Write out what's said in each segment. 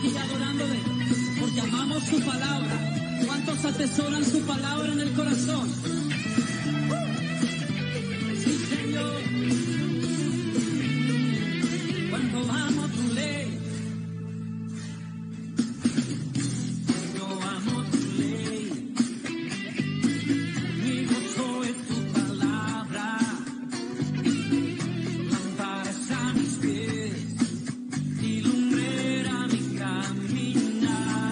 y adorándole, porque amamos su palabra. ¿Cuántos atesoran su palabra en el corazón? Sí, Señor. Cuando amo tu ley, yo amo tu ley. Mi gozo es tu palabra. Lámparas a mis pies y lumbrera mi caminar.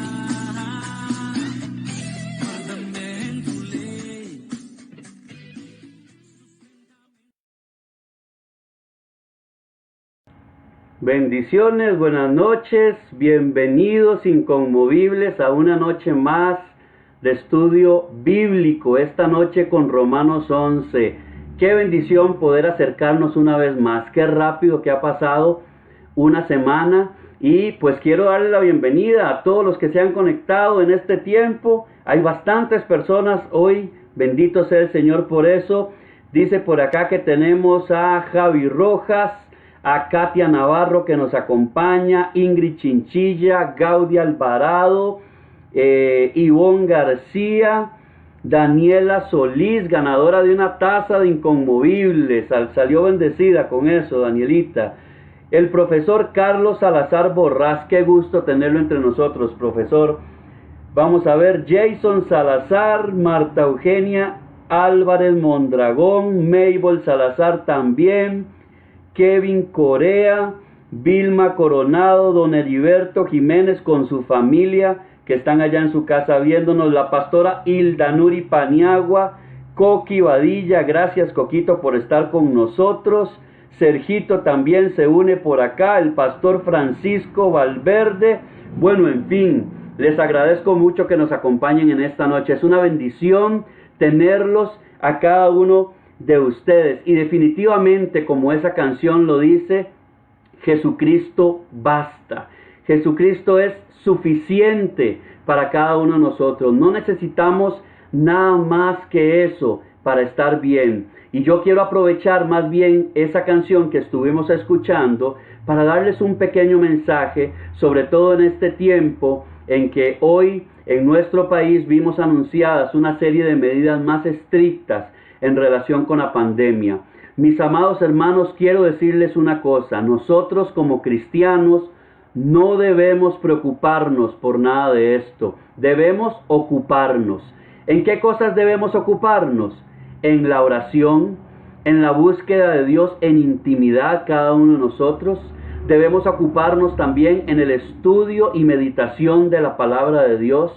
Guárdame en tu ley. Bendiciones, buenas noches, bienvenidos inconmovibles a una noche más de estudio bíblico, esta noche con Romanos 11. Qué bendición poder acercarnos una vez más, qué rápido que ha pasado una semana y pues quiero darle la bienvenida a todos los que se han conectado en este tiempo. Hay bastantes personas hoy, bendito sea el Señor por eso. Dice por acá que tenemos a Javi Rojas, a Katia Navarro que nos acompaña, Ingrid Chinchilla, Gaudia Alvarado, Ivonne García, Daniela Solís, ganadora de una taza de Inconmovibles, salió bendecida con eso, Danielita. El profesor Carlos Salazar Borrás, qué gusto tenerlo entre nosotros, profesor. Vamos a ver, Jason Salazar, Marta Eugenia Álvarez Mondragón, Mabel Salazar también, Kevin Corea, Vilma Coronado, don Heriberto Jiménez con su familia que están allá en su casa viéndonos, la pastora Hilda Nuri Paniagua, Coqui Badilla, gracias Coquito por estar con nosotros, Sergito también se une por acá, el pastor Francisco Valverde, bueno, en fin, les agradezco mucho que nos acompañen en esta noche, es una bendición tenerlos a cada uno de ustedes, y definitivamente, como esa canción lo dice, Jesucristo basta. Jesucristo es suficiente para cada uno de nosotros. No necesitamos nada más que eso para estar bien. Y yo quiero aprovechar más bien esa canción que estuvimos escuchando para darles un pequeño mensaje, sobre todo en este tiempo en que hoy en nuestro país vimos anunciadas una serie de medidas más estrictas en relación con la pandemia. Mis amados hermanos, quiero decirles una cosa, nosotros como cristianos no debemos preocuparnos por nada de esto, debemos ocuparnos. ¿En qué cosas debemos ocuparnos? En la oración, en la búsqueda de Dios en intimidad cada uno de nosotros. Debemos ocuparnos también en el estudio y meditación de la palabra de Dios.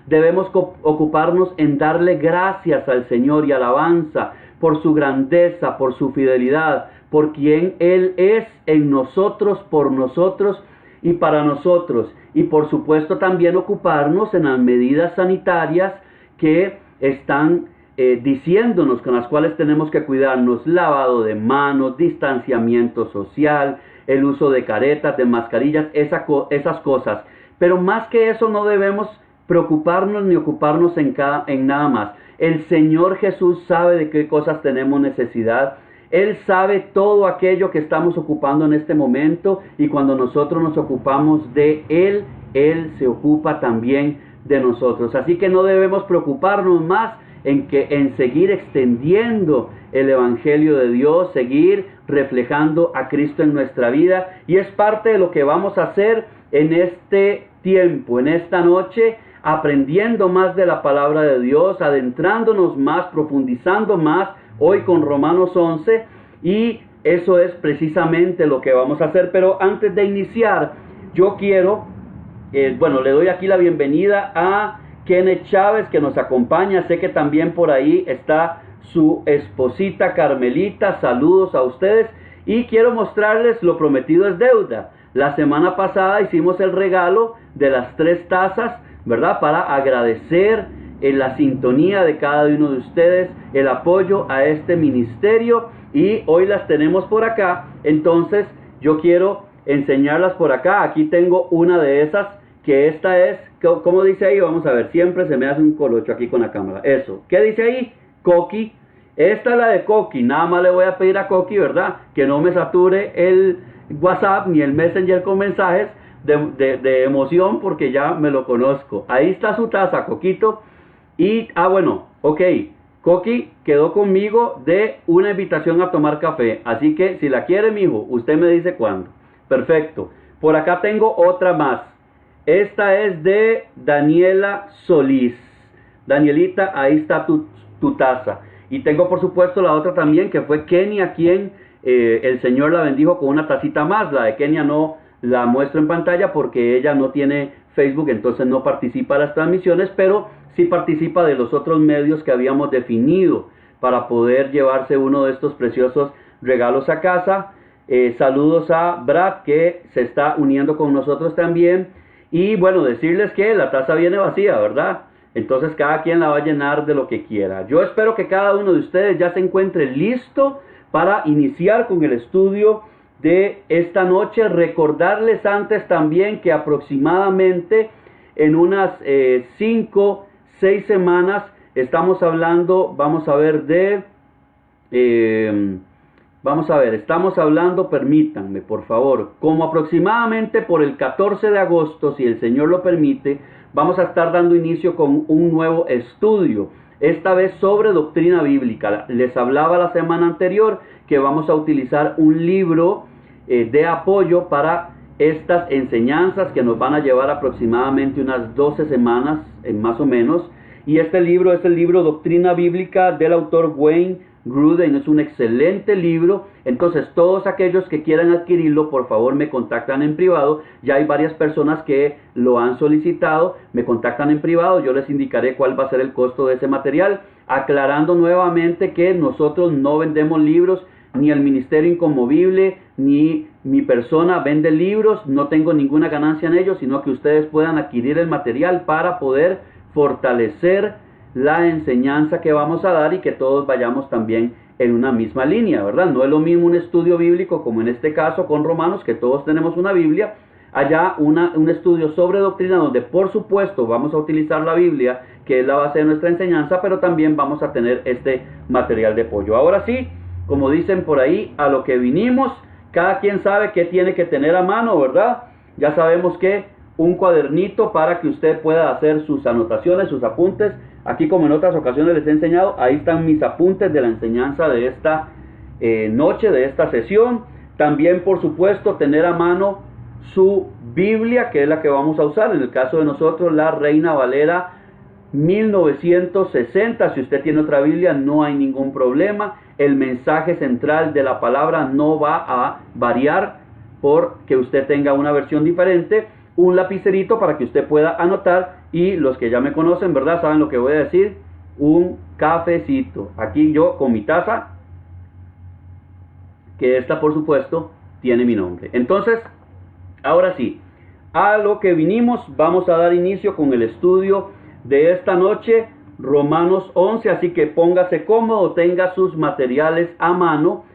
Debemos ocuparnos en darle gracias al Señor y alabanza por su grandeza, por su fidelidad, por quien Él es en nosotros, por nosotros y para nosotros. Y por supuesto también ocuparnos en las medidas sanitarias que están diciéndonos con las cuales tenemos que cuidarnos: lavado de manos, distanciamiento social, el uso de caretas, de mascarillas, esas cosas. Pero más que eso no debemos preocuparnos ni ocuparnos en nada más. El Señor Jesús sabe de qué cosas tenemos necesidad. Él sabe todo aquello que estamos ocupando en este momento, y cuando nosotros nos ocupamos de Él, Él se ocupa también de nosotros. Así que no debemos preocuparnos más en seguir extendiendo el Evangelio de Dios, seguir reflejando a Cristo en nuestra vida, y es parte de lo que vamos a hacer en este tiempo, en esta noche, aprendiendo más de la palabra de Dios, adentrándonos más, profundizando más, hoy con Romanos 11, y eso es precisamente lo que vamos a hacer. Pero antes de iniciar, yo quiero, le doy aquí la bienvenida a Kenneth Chávez, que nos acompaña. Sé que también por ahí está su esposita Carmelita. Saludos a ustedes, y quiero mostrarles, lo prometido es deuda. La semana pasada hicimos el regalo de las 3 tazas, ¿verdad? Para agradecer la sintonía de cada uno de ustedes, el apoyo a este ministerio, y hoy las tenemos por acá. Entonces yo quiero enseñarlas por acá. Aquí tengo una de esas, que esta es, ¿cómo dice ahí? Vamos a ver, siempre se me hace un colocho aquí con la cámara. Eso, ¿qué dice ahí? Coqui. Esta es la de Coqui. Nada más le voy a pedir a Coqui, ¿verdad?, que no me sature el WhatsApp ni el Messenger con mensajes. de emoción porque ya me lo conozco. Ahí está su taza, Coquito. Y, bueno, ok, Coqui quedó conmigo de una invitación a tomar café. Así que si la quiere, mijo, usted me dice cuándo. Perfecto. Por acá tengo otra más. Esta es de Daniela Solís. Danielita, ahí está tu taza. Y tengo por supuesto la otra también, que fue Kenia, quien el Señor la bendijo con una tacita más. La de Kenia no la muestro en pantalla porque ella no tiene Facebook, entonces no participa de las transmisiones, pero sí participa de los otros medios que habíamos definido para poder llevarse uno de estos preciosos regalos a casa. Saludos a Brad, que se está uniendo con nosotros también. Y bueno, decirles que la taza viene vacía, ¿verdad? Entonces cada quien la va a llenar de lo que quiera. Yo espero que cada uno de ustedes ya se encuentre listo para iniciar con el estudio de esta noche. Recordarles antes también que aproximadamente en unas 5, 6 semanas estamos hablando, estamos hablando, permítanme por favor, como aproximadamente por el 14 de agosto, si el Señor lo permite, vamos a estar dando inicio con un nuevo estudio, esta vez sobre doctrina bíblica. Les hablaba la semana anterior que vamos a utilizar un libro de apoyo para estas enseñanzas que nos van a llevar aproximadamente unas 12 semanas, más o menos. Y este libro es el libro Doctrina Bíblica del autor Wayne Grudem. Es un excelente libro. Entonces todos aquellos que quieran adquirirlo, por favor me contactan en privado. Ya hay varias personas que lo han solicitado. Me contactan en privado, yo les indicaré cuál va a ser el costo de ese material, aclarando nuevamente que nosotros no vendemos libros, ni el Ministerio Inconmovible, ni mi persona vende libros. No tengo ninguna ganancia en ellos, sino que ustedes puedan adquirir el material para poder fortalecer la enseñanza que vamos a dar y que todos vayamos también en una misma línea, ¿verdad? No es lo mismo un estudio bíblico como en este caso con Romanos, que todos tenemos una Biblia, allá un estudio sobre doctrina donde por supuesto vamos a utilizar la Biblia, que es la base de nuestra enseñanza, pero también vamos a tener este material de apoyo. Ahora sí, como dicen por ahí, a lo que vinimos. Cada quien sabe qué tiene que tener a mano, ¿verdad? Ya sabemos que un cuadernito para que usted pueda hacer sus anotaciones, sus apuntes. Aquí, como en otras ocasiones les he enseñado, ahí están mis apuntes de la enseñanza de esta noche, de esta sesión. También, por supuesto, tener a mano su Biblia, que es la que vamos a usar. En el caso de nosotros, la Reina Valera 1960. Si usted tiene otra Biblia, no hay ningún problema. El mensaje central de la palabra no va a variar porque usted tenga una versión diferente. Un lapicerito para que usted pueda anotar, y los que ya me conocen, ¿verdad?, saben lo que voy a decir. Un cafecito. Aquí yo con mi taza, que esta por supuesto tiene mi nombre. Entonces, ahora sí, a lo que vinimos, vamos a dar inicio con el estudio de esta noche, Romanos 11, así que póngase cómodo, tenga sus materiales a mano.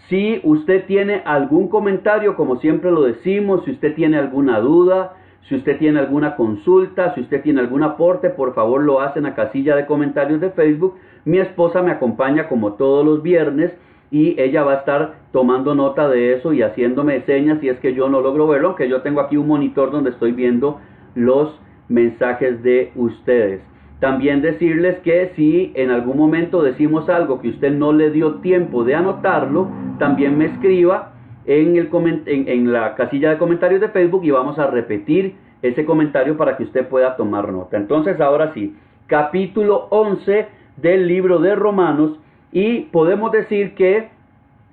Si usted tiene algún comentario, como siempre lo decimos, si usted tiene alguna duda, si usted tiene alguna consulta, si usted tiene algún aporte, por favor lo hace en la casilla de comentarios de Facebook. Mi esposa me acompaña como todos los viernes y ella va a estar tomando nota de eso y haciéndome señas si es que yo no logro verlo, aunque yo tengo aquí un monitor donde estoy viendo los mensajes de ustedes. También decirles que si en algún momento decimos algo que usted no le dio tiempo de anotarlo, también me escriba en la casilla de comentarios de Facebook y vamos a repetir ese comentario para que usted pueda tomar nota. Entonces, ahora sí, capítulo 11 del libro de Romanos, y podemos decir que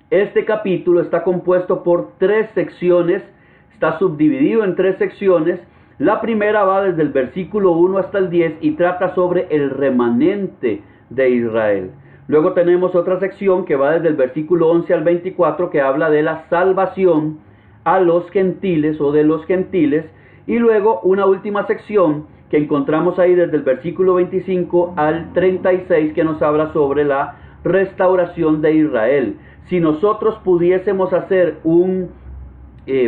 este capítulo está compuesto por 3 secciones, está subdividido en 3 secciones. La primera va desde el versículo 1 hasta el 10 y trata sobre el remanente de Israel. Luego tenemos otra sección que va desde el versículo 11 al 24, que habla de la salvación a los gentiles o de los gentiles. Y luego una última sección que encontramos ahí desde el versículo 25 al 36, que nos habla sobre la restauración de Israel. Si nosotros pudiésemos hacer un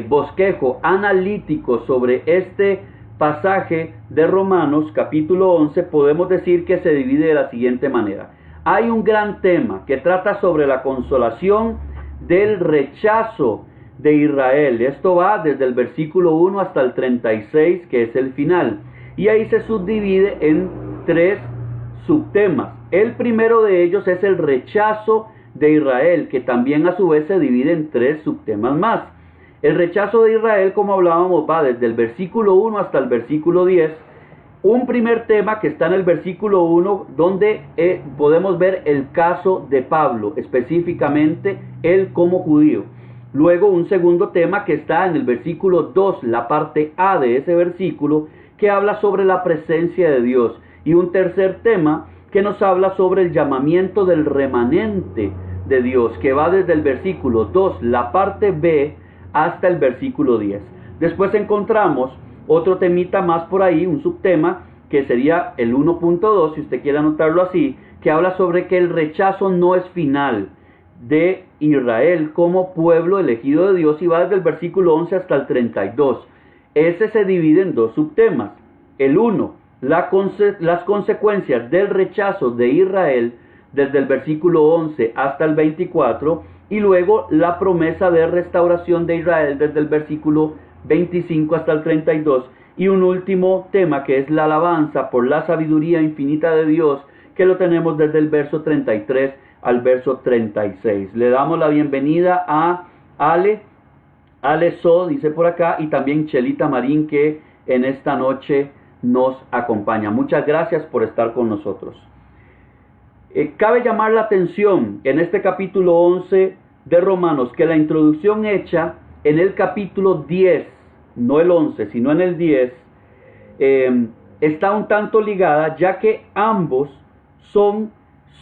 bosquejo analítico sobre este pasaje de Romanos capítulo 11, podemos decir que se divide de la siguiente manera. Hay un gran tema que trata sobre la consolación del rechazo de Israel. Esto va desde el versículo 1 hasta el 36, que es el final. Y ahí se subdivide en 3 subtemas. El primero de ellos es el rechazo de Israel, que también a su vez se divide en 3 subtemas más. El rechazo de Israel, como hablábamos, va desde el versículo 1 hasta el versículo 10. Un primer tema que está en el versículo 1, donde podemos ver el caso de Pablo, específicamente él como judío. Luego un segundo tema que está en el versículo 2, la parte A de ese versículo, que habla sobre la presencia de Dios. Y un tercer tema que nos habla sobre el llamamiento del remanente de Dios, que va desde el versículo 2, la parte B, hasta el versículo 10. Después encontramos otro temita más por ahí, un subtema, que sería el 1.2, si usted quiere anotarlo así, que habla sobre que el rechazo no es final de Israel como pueblo elegido de Dios, y va desde el versículo 11 hasta el 32. Ese se divide en 2 subtemas. El 1, las consecuencias del rechazo de Israel desde el versículo 11 hasta el 24, y luego la promesa de restauración de Israel desde el versículo 25 hasta el 32, y un último tema que es la alabanza por la sabiduría infinita de Dios, que lo tenemos desde el verso 33 al verso 36. Le damos la bienvenida a Ale So, dice por acá, y también Chelita Marín, que en esta noche nos acompaña. Muchas gracias por estar con nosotros. Cabe llamar la atención en este capítulo 11 de Romanos que la introducción hecha en el capítulo 10, no el 11, sino en el 10, está un tanto ligada, ya que ambos son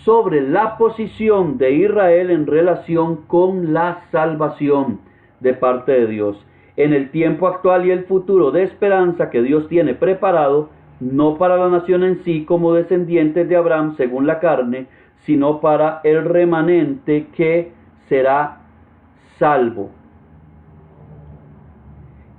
sobre la posición de Israel en relación con la salvación de parte de Dios, en el tiempo actual y el futuro de esperanza que Dios tiene preparado, no para la nación en sí como descendientes de Abraham según la carne, sino para el remanente que será salvo.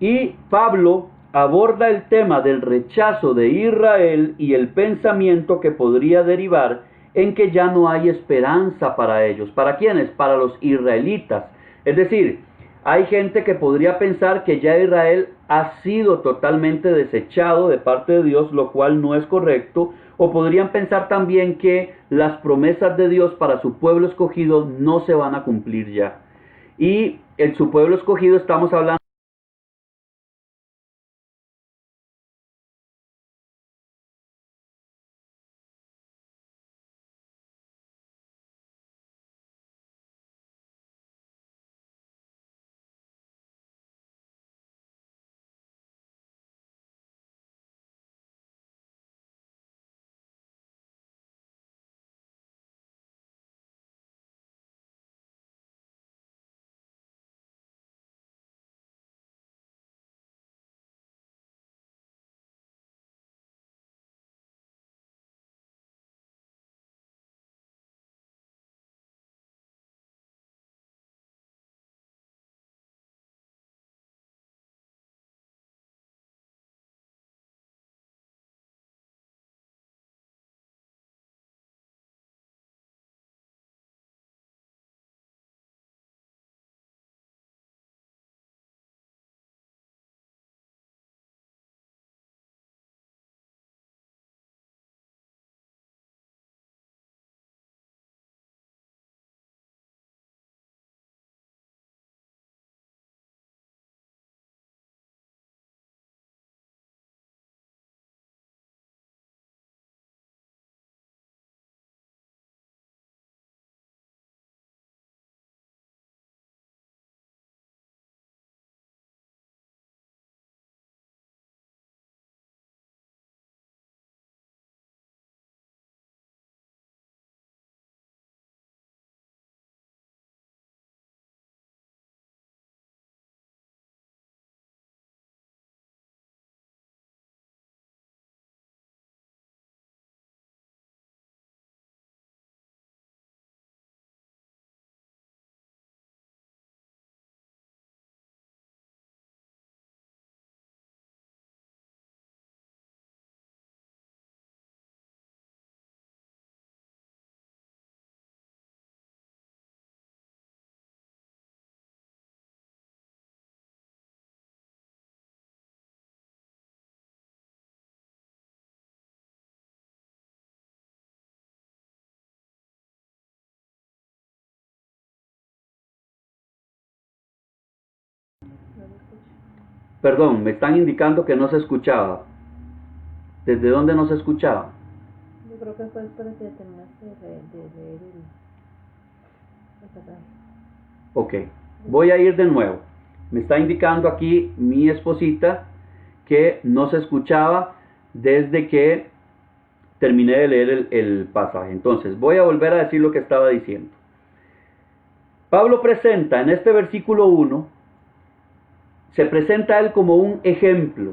Y Pablo aborda el tema del rechazo de Israel y el pensamiento que podría derivar en que ya no hay esperanza para ellos. ¿Para quiénes? Para los israelitas. Es decir, hay gente que podría pensar que ya Israel ha sido totalmente desechado de parte de Dios, lo cual no es correcto. O podrían pensar también que las promesas de Dios para su pueblo escogido no se van a cumplir ya. Y en su pueblo escogido estamos hablando Perdón, me están indicando que no se escuchaba. ¿Desde dónde no se escuchaba? Yo creo que fue después de que terminaste de leer el pasaje. Ok, voy a ir de nuevo. Me está indicando aquí mi esposita que no se escuchaba desde que terminé de leer el pasaje. Entonces, voy a volver a decir lo que estaba diciendo. Pablo presenta en este versículo 1, se presenta a él como un ejemplo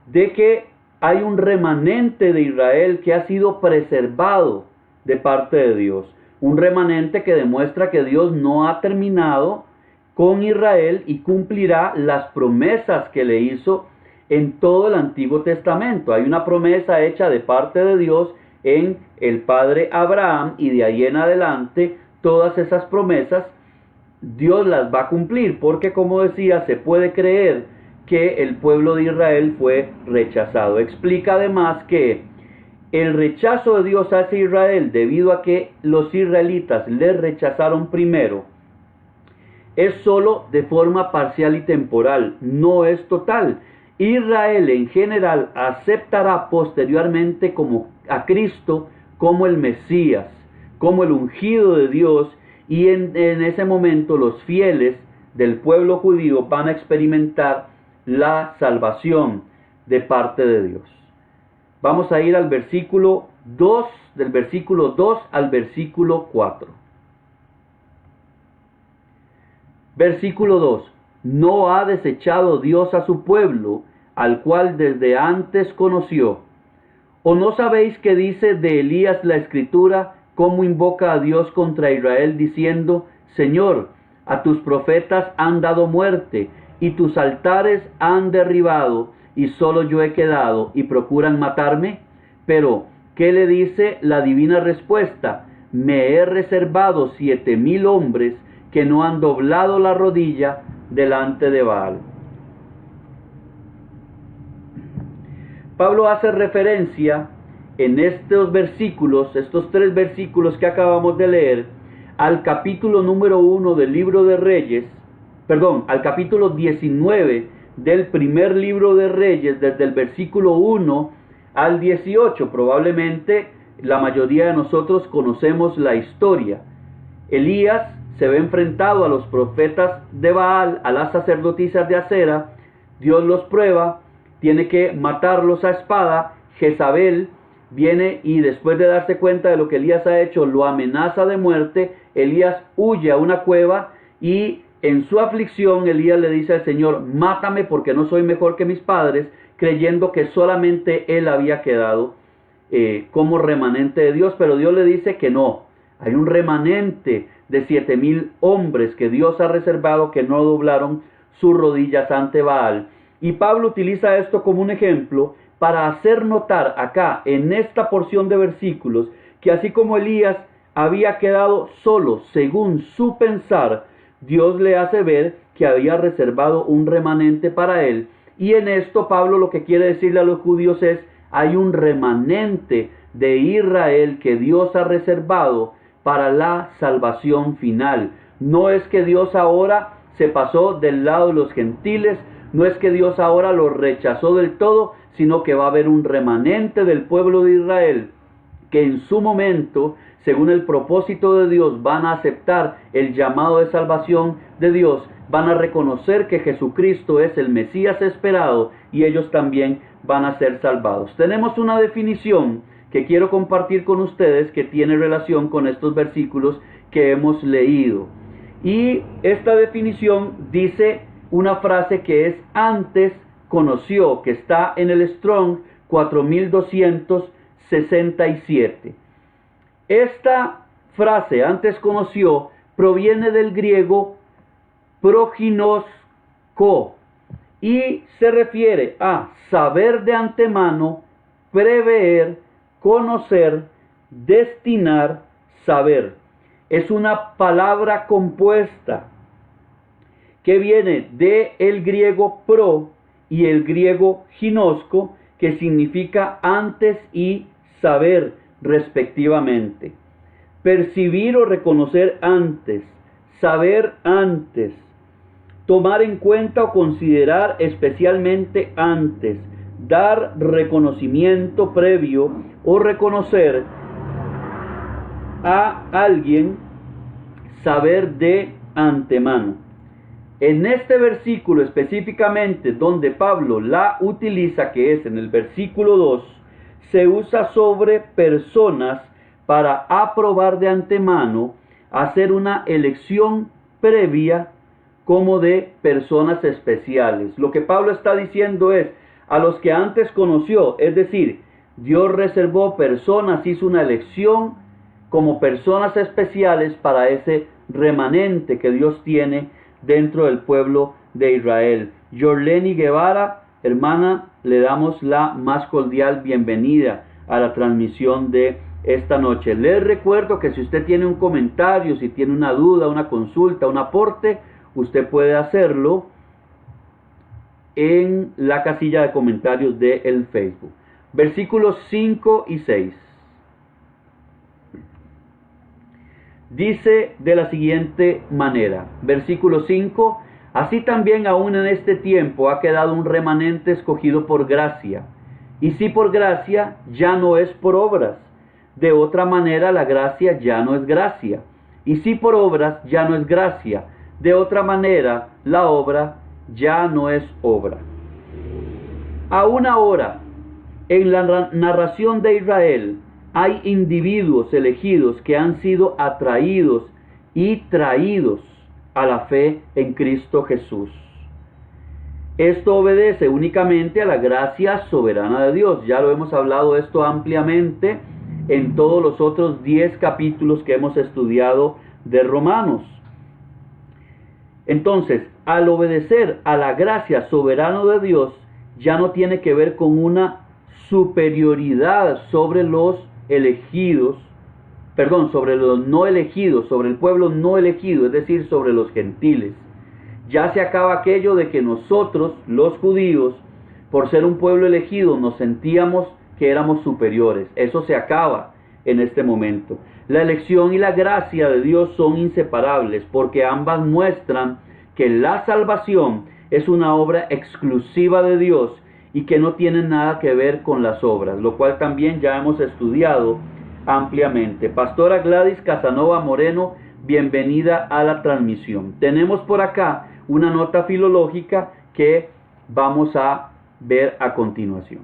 de que hay un remanente de Israel que ha sido preservado de parte de Dios. Un remanente que demuestra que Dios no ha terminado con Israel y cumplirá las promesas que le hizo en todo el Antiguo Testamento. Hay una promesa hecha de parte de Dios en el padre Abraham, y de ahí en adelante todas esas promesas Dios las va a cumplir, porque como decía, se puede creer que el pueblo de Israel fue rechazado. Explica además que el rechazo de Dios hacia Israel, debido a que los israelitas le rechazaron primero, es solo de forma parcial y temporal, no es total. Israel en general aceptará posteriormente a Cristo como el Mesías, como el ungido de Dios, y en ese momento los fieles del pueblo judío van a experimentar la salvación de parte de Dios. Vamos a ir al versículo 2, del versículo 2 al versículo 4. Versículo 2. No ha desechado Dios a su pueblo, al cual desde antes conoció. ¿O no sabéis que dice de Elías la Escritura, cómo invoca a Dios contra Israel, diciendo: Señor, a tus profetas han dado muerte, y tus altares han derribado, y solo yo he quedado, y procuran matarme? Pero, ¿qué le dice la divina respuesta? Me he reservado 7,000 hombres que no han doblado la rodilla delante de Baal. Pablo hace referencia en estos versículos, estos 3 versículos que acabamos de leer, al capítulo número 1 del libro de Reyes, al capítulo 19 del primer libro de Reyes, desde el versículo 1 al 18. Probablemente la mayoría de nosotros conocemos la historia. Elías se ve enfrentado a los profetas de Baal, a las sacerdotisas de Acera. Dios los prueba, tiene que matarlos a espada. Jezabel viene y, después de darse cuenta de lo que Elías ha hecho, lo amenaza de muerte. Elías huye a una cueva y en su aflicción Elías le dice al Señor: mátame porque no soy mejor que mis padres, creyendo que solamente él había quedado como remanente de Dios. Pero Dios le dice que no, hay un remanente de 7,000 hombres que Dios ha reservado, que no doblaron sus rodillas ante Baal. Y Pablo utiliza esto como un ejemplo para hacer notar acá, en esta porción de versículos, que así como Elías había quedado solo según su pensar, Dios le hace ver que había reservado un remanente para él. Y en esto Pablo lo que quiere decirle a los judíos es: hay un remanente de Israel que Dios ha reservado para la salvación final. No es que Dios ahora se pasó del lado de los gentiles, no es que Dios ahora los rechazó del todo, sino que va a haber un remanente del pueblo de Israel que en su momento, según el propósito de Dios, van a aceptar el llamado de salvación de Dios, van a reconocer que Jesucristo es el Mesías esperado, y ellos también van a ser salvados. Tenemos una definición que quiero compartir con ustedes que tiene relación con estos versículos que hemos leído. Y esta definición dice una frase que es: antes conoció, que está en el Strong 4267. Esta frase, antes conoció, proviene del griego proginosko y se refiere a saber de antemano, prever, conocer, destinar, saber. Es una palabra compuesta que viene del griego pro y el griego ginosko, que significa antes y saber respectivamente. Percibir o reconocer antes, saber antes. tomar en cuenta o considerar especialmente antes, dar reconocimiento previo o reconocer a alguien, saber de antemano. En este versículo específicamente donde Pablo la utiliza, que es en el versículo 2, se usa sobre personas para aprobar de antemano, hacer una elección previa como de personas especiales. Lo que Pablo está diciendo es, a los que antes conoció, es decir, Dios reservó personas, hizo una elección como personas especiales para ese remanente que Dios tiene dentro del pueblo de Israel. Yorleni Guevara, hermana, le damos la más cordial bienvenida a la transmisión de esta noche. Les recuerdo que si usted tiene un comentario, si tiene una duda, una consulta, un aporte, usted puede hacerlo en la casilla de comentarios del Facebook. Versículos 5 y 6. Dice de la siguiente manera, versículo 5, así también aún en este tiempo ha quedado un remanente escogido por gracia, y si por gracia, ya no es por obras. De otra manera la gracia ya no es gracia, y si por obras ya no es gracia. De otra manera la obra ya no es obra. Aún ahora, en la narración de Israel, hay individuos elegidos que han sido atraídos y traídos a la fe en Cristo Jesús. Esto obedece únicamente a la gracia soberana de Dios. Ya lo hemos hablado esto ampliamente en todos los otros 10 capítulos que hemos estudiado de Romanos. Entonces, al obedecer a la gracia soberana de Dios, ya no tiene que ver con una superioridad sobre los elegidos, sobre los no elegidos, sobre el pueblo no elegido, es decir, sobre los gentiles. Ya se acaba aquello de que nosotros, los judíos, por ser un pueblo elegido, nos sentíamos que éramos superiores. Eso se acaba en este momento. La elección y la gracia de Dios son inseparables, porque ambas muestran que la salvación es una obra exclusiva de Dios y que no tiene nada que ver con las obras, lo cual también ya hemos estudiado ampliamente. Pastora Gladys Casanova Moreno, bienvenida a la transmisión. Tenemos por acá una nota filológica que vamos a ver a continuación.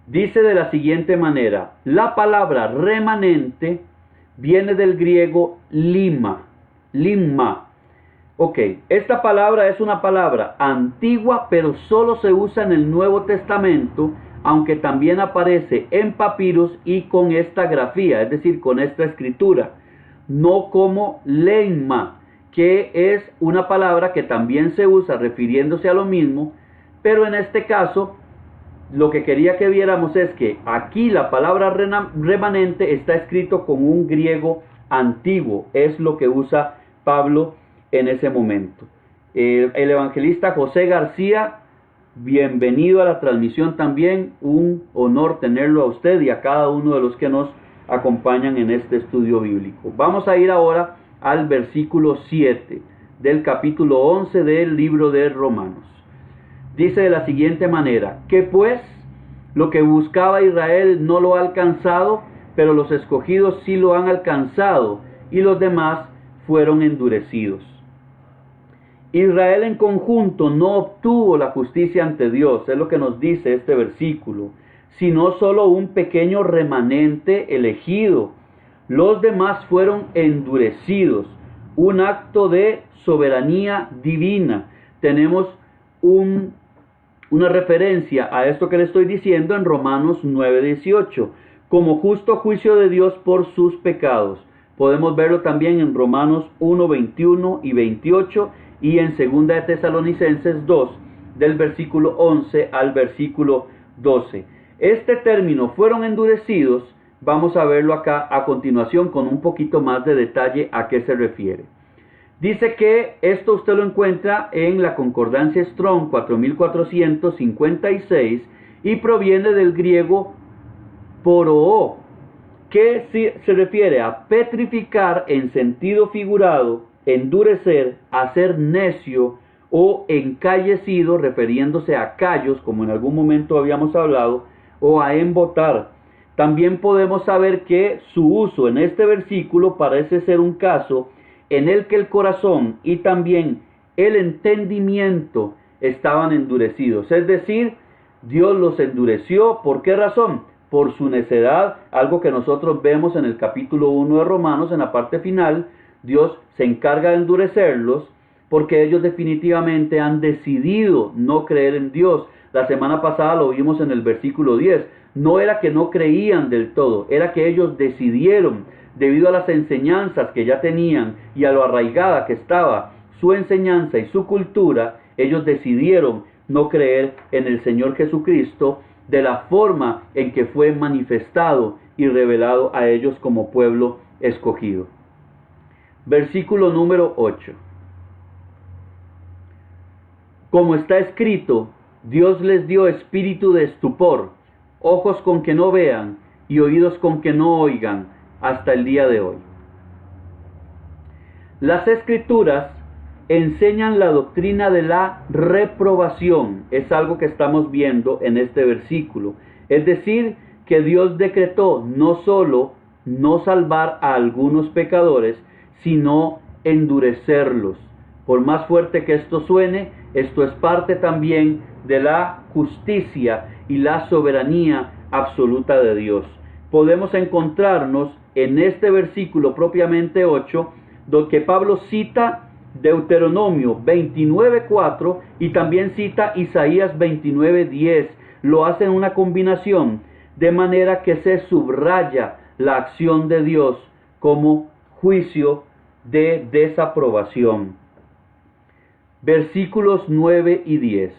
Dice de la siguiente manera, la palabra remanente viene del griego limma. Ok, esta palabra es una palabra antigua, pero solo se usa en el Nuevo Testamento, aunque también aparece en papiros y con esta grafía, es decir, con esta escritura, no como lemma, que es una palabra que también se usa refiriéndose a lo mismo, pero en este caso, lo que quería que viéramos es que aquí la palabra remanente está escrito con un griego antiguo, es lo que usa Pablo en ese momento. El evangelista José García, bienvenido a la transmisión también, un honor tenerlo a usted y a cada uno de los que nos acompañan en este estudio bíblico. Vamos a ir ahora al versículo 7 del capítulo 11 del libro de Romanos. Dice de la siguiente manera, que pues lo que buscaba Israel no lo ha alcanzado, pero los escogidos sí lo han alcanzado y los demás fueron endurecidos. Israel en conjunto no obtuvo la justicia ante Dios, es lo que nos dice este versículo, sino solo un pequeño remanente elegido. Los demás fueron endurecidos, un acto de soberanía divina. Tenemos una referencia a esto que le estoy diciendo en Romanos 9:18, como justo juicio de Dios por sus pecados. Podemos verlo también en Romanos 1:21 y 28 y en 2 de Tesalonicenses 2, del versículo 11 al versículo 12. Este término, fueron endurecidos, vamos a verlo acá a continuación con un poquito más de detalle a qué se refiere. Dice que esto usted lo encuentra en la concordancia Strong 4456 y proviene del griego poroo, que se refiere a petrificar en sentido figurado endurecer, hacer necio o encallecido, refiriéndose a callos, como en algún momento habíamos hablado, o a embotar. También podemos saber que su uso en este versículo parece ser un caso en el que el corazón y también el entendimiento estaban endurecidos. Es decir, Dios los endureció. ¿Por qué razón? Por su necedad, algo que nosotros vemos en el capítulo 1 de Romanos, en la parte final. Dios se encarga de endurecerlos porque ellos definitivamente han decidido no creer en Dios. La semana pasada lo vimos en el versículo 10. No era que no creían del todo, era que ellos decidieron, debido a las enseñanzas que ya tenían y a lo arraigada que estaba su enseñanza y su cultura, ellos decidieron no creer en el Señor Jesucristo de la forma en que fue manifestado y revelado a ellos como pueblo escogido. Versículo número 8. Como está escrito, Dios les dio espíritu de estupor, ojos con que no vean y oídos con que no oigan, hasta el día de hoy. Las Escrituras enseñan la doctrina de la reprobación. Es algo que estamos viendo en este versículo. Es decir, que Dios decretó no solo no salvar a algunos pecadores, sino endurecerlos. Por más fuerte que esto suene, esto es parte también de la justicia y la soberanía absoluta de Dios. Podemos encontrarnos en este versículo propiamente 8, donde Pablo cita Deuteronomio 29:4 y también cita Isaías 29:10. Lo hace en una combinación, de manera que se subraya la acción de Dios como juicio de desaprobación. Versículos 9 y 10.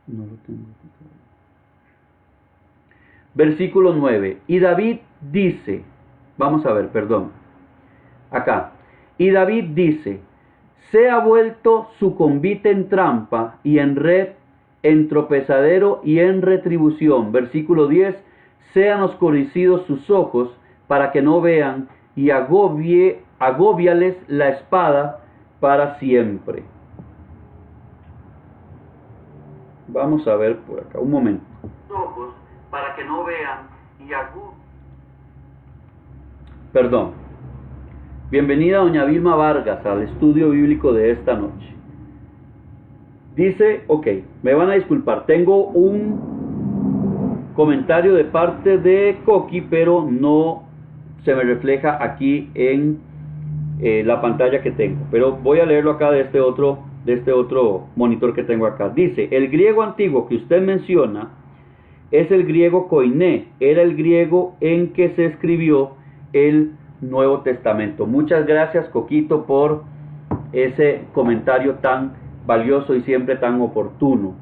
No lo tengo. Versículo 9. Y David dice, vamos a ver, perdón. Acá. Y David dice, se ha vuelto su convite en trampa y en red, en tropezadero y en retribución. Versículo 10. Sean oscurecidos sus ojos para que no vean y agóbiales la espada para siempre. Vamos a ver por acá, un momento. Ojos para que no vean y Perdón. Bienvenida doña Vilma Vargas al estudio bíblico de esta noche. Dice, ok, me van a disculpar, tengo un comentario de parte de Coqui, pero no se me refleja aquí en la pantalla que tengo. Pero voy a leerlo acá de este otro monitor que tengo acá. Dice, el griego antiguo que usted menciona es el griego koiné, era el griego en que se escribió el Nuevo Testamento. Muchas gracias, Coquito, por ese comentario tan valioso y siempre tan oportuno.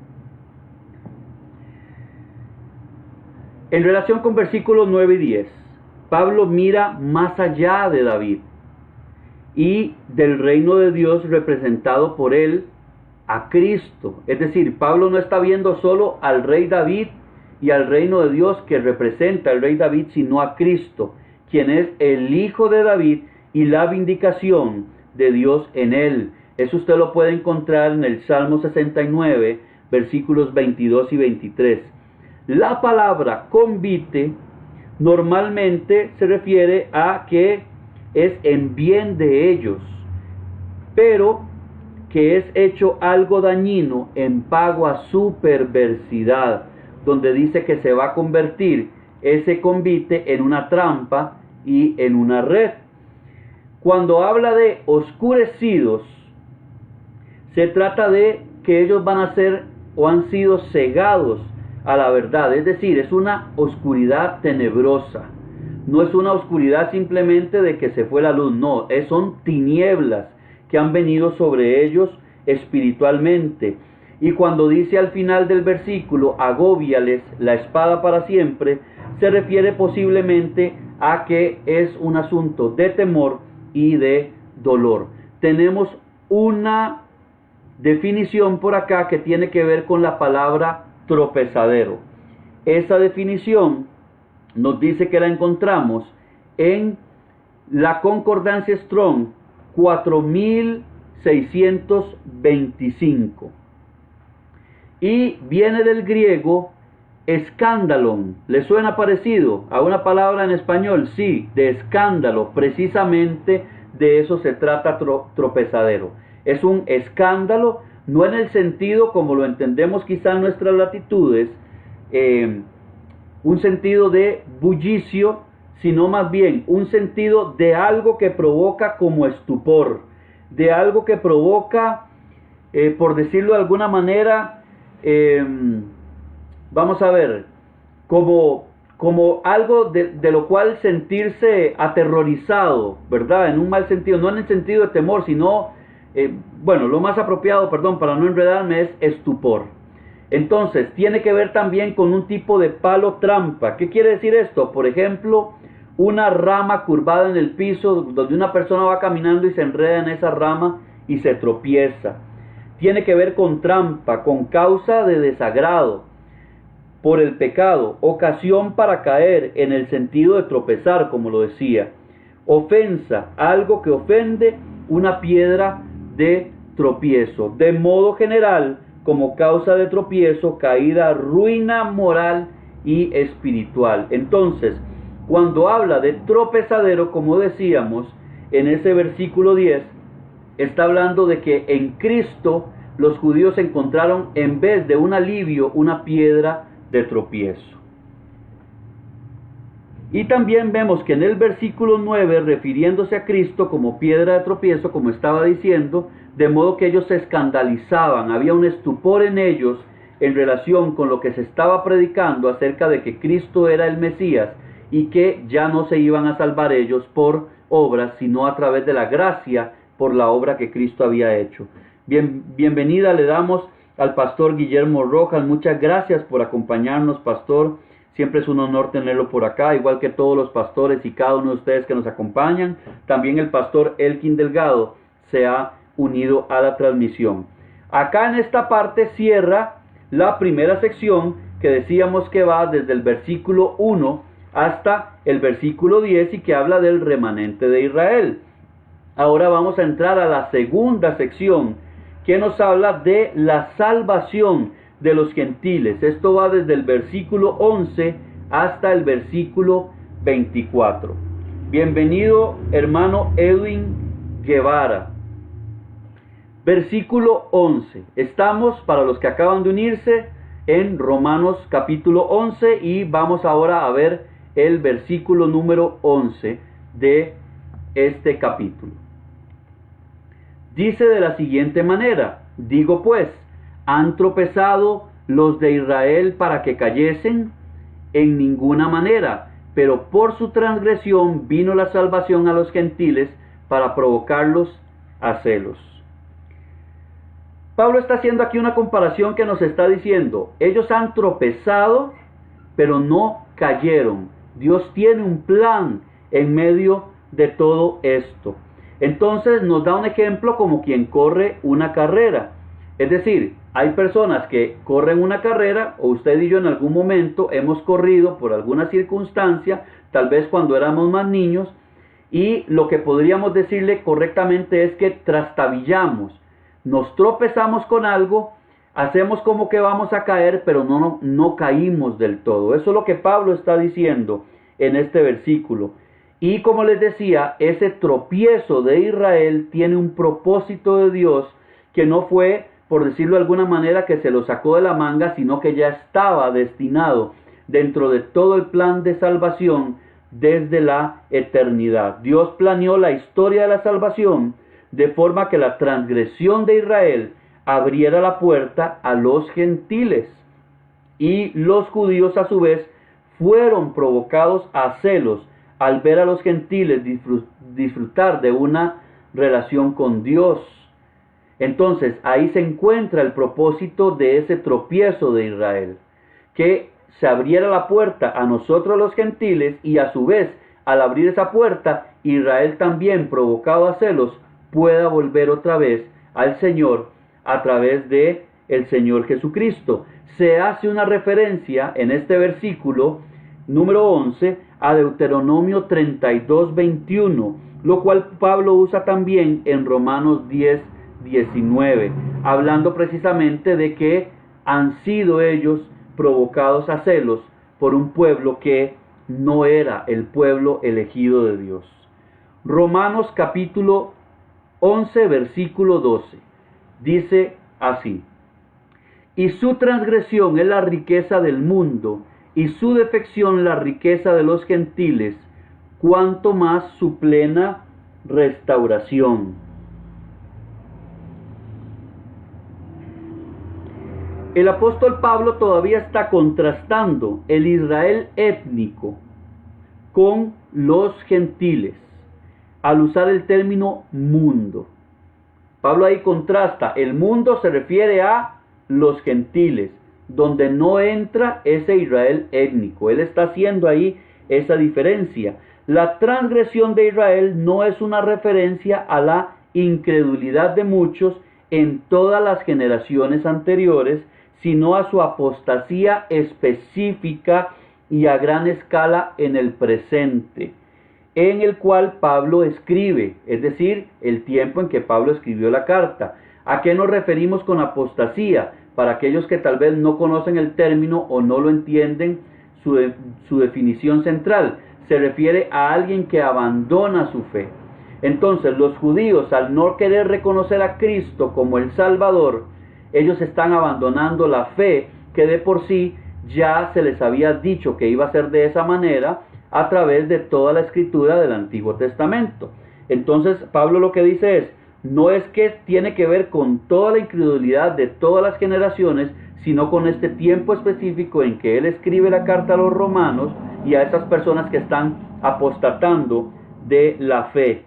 En relación con versículos 9 y 10, Pablo mira más allá de David y del reino de Dios representado por él a Cristo. Es decir, Pablo no está viendo solo al rey David y al reino de Dios que representa al rey David, sino a Cristo, quien es el hijo de David y la vindicación de Dios en él. Eso usted lo puede encontrar en el Salmo 69, versículos 22 y 23. La palabra convite normalmente se refiere a que es en bien de ellos, pero que es hecho algo dañino en pago a su perversidad, donde dice que se va a convertir ese convite en una trampa y en una red. Cuando habla de oscurecidos, se trata de que ellos van a ser o han sido cegados a la verdad, es decir, es una oscuridad tenebrosa. No es una oscuridad simplemente de que se fue la luz, no, son tinieblas que han venido sobre ellos espiritualmente. Y cuando dice al final del versículo, agóbiales la espada para siempre, se refiere posiblemente a que es un asunto de temor y de dolor. Tenemos una definición por acá que tiene que ver con la palabra tropezadero. Esa definición nos dice que la encontramos en La concordancia Strong, 4625. Y viene del griego escándalon. ¿Le suena parecido a una palabra en español? Sí, de escándalo. Precisamente de eso se trata tropezadero. Es un escándalo, no en el sentido como lo entendemos quizá en nuestras latitudes, un sentido de bullicio, sino más bien un sentido de algo que provoca como estupor, de algo que provoca, por decirlo de alguna manera, vamos a ver, como algo de lo cual sentirse aterrorizado, ¿verdad? En un mal sentido, no en el sentido de temor, sino, bueno, lo más apropiado, perdón, para no enredarme, es estupor. Entonces, tiene que ver también con un tipo de palo trampa. ¿Qué quiere decir esto? Por ejemplo, una rama curvada en el piso, donde una persona va caminando y se enreda en esa rama y se tropieza. Tiene que ver con trampa, con causa de desagrado por el pecado, ocasión para caer, en el sentido de tropezar, como lo decía. Ofensa, algo que ofende, una piedra de tropiezo. De modo general, como causa de tropiezo, caída, ruina moral y espiritual. Entonces, cuando habla de tropezadero, como decíamos en ese versículo 10, está hablando de que en Cristo los judíos encontraron, en vez de un alivio, una piedra de tropiezo. Y también vemos que en el versículo 9, refiriéndose a Cristo como piedra de tropiezo, como estaba diciendo, de modo que ellos se escandalizaban, había un estupor en ellos en relación con lo que se estaba predicando acerca de que Cristo era el Mesías y que ya no se iban a salvar ellos por obras, sino a través de la gracia por la obra que Cristo había hecho. Bienvenida le damos al pastor Guillermo Rojas. Muchas gracias por acompañarnos, pastor. Siempre es un honor tenerlo por acá, igual que todos los pastores y cada uno de ustedes que nos acompañan. También el pastor Elkin Delgado se ha unido a la transmisión. Acá en esta parte cierra la primera sección que decíamos que va desde el versículo 1 hasta el versículo 10 y que habla del remanente de Israel. Ahora vamos a entrar a la segunda sección que nos habla de la salvación de los gentiles. Esto va desde el versículo 11 hasta el versículo 24. Bienvenido, hermano Edwin Guevara. Versículo 11. Estamos, para los que acaban de unirse, en Romanos capítulo 11 y vamos ahora a ver el versículo número 11 de este capítulo. Dice de la siguiente manera: digo pues, ¿han tropezado los de Israel para que cayesen? En ninguna manera, pero por su transgresión vino la salvación a los gentiles para provocarlos a celos. Pablo está haciendo aquí una comparación que nos está diciendo, ellos han tropezado, pero no cayeron. Dios tiene un plan en medio de todo esto. Entonces nos da un ejemplo como quien corre una carrera. Es decir, hay personas que corren una carrera, o usted y yo en algún momento hemos corrido por alguna circunstancia, tal vez cuando éramos más niños, y lo que podríamos decirle correctamente es que trastabillamos, nos tropezamos con algo, hacemos como que vamos a caer, pero no caímos del todo. Eso es lo que Pablo está diciendo en este versículo. Y como les decía, ese tropiezo de Israel tiene un propósito de Dios que no fue, por decirlo de alguna manera, que se lo sacó de la manga, sino que ya estaba destinado dentro de todo el plan de salvación desde la eternidad. Dios planeó la historia de la salvación de forma que la transgresión de Israel abriera la puerta a los gentiles. Y los judíos a su vez fueron provocados a celos al ver a los gentiles disfrutar de una relación con Dios. Entonces ahí se encuentra el propósito de ese tropiezo de Israel, que se abriera la puerta a nosotros los gentiles, y a su vez al abrir esa puerta Israel también, provocado a celos, pueda volver otra vez al Señor a través de el Señor Jesucristo. Se hace una referencia en este versículo número 11 a Deuteronomio 32:21, lo cual Pablo usa también en Romanos 10:19, hablando precisamente de que han sido ellos provocados a celos por un pueblo que no era el pueblo elegido de Dios. Romanos capítulo 11, versículo 12, dice así: y su transgresión es la riqueza del mundo, y su defección la riqueza de los gentiles, cuanto más su plena restauración. El apóstol Pablo todavía está contrastando el Israel étnico con los gentiles, al usar el término mundo. Pablo ahí contrasta, el mundo se refiere a los gentiles, donde no entra ese Israel étnico. Él está haciendo ahí esa diferencia. La transgresión de Israel no es una referencia a la incredulidad de muchos en todas las generaciones anteriores, sino a su apostasía específica y a gran escala en el presente, en el cual Pablo escribe, es decir, el tiempo en que Pablo escribió la carta. ¿A qué nos referimos con apostasía? Para aquellos que tal vez no conocen el término o no lo entienden, su definición central se refiere a alguien que abandona su fe. Entonces, los judíos, al no querer reconocer a Cristo como el Salvador, ellos están abandonando la fe que de por sí ya se les había dicho que iba a ser de esa manera a través de toda la escritura del Antiguo Testamento. Entonces, Pablo lo que dice es, no es que tiene que ver con toda la incredulidad de todas las generaciones, sino con este tiempo específico en que él escribe la carta a los romanos y a esas personas que están apostatando de la fe,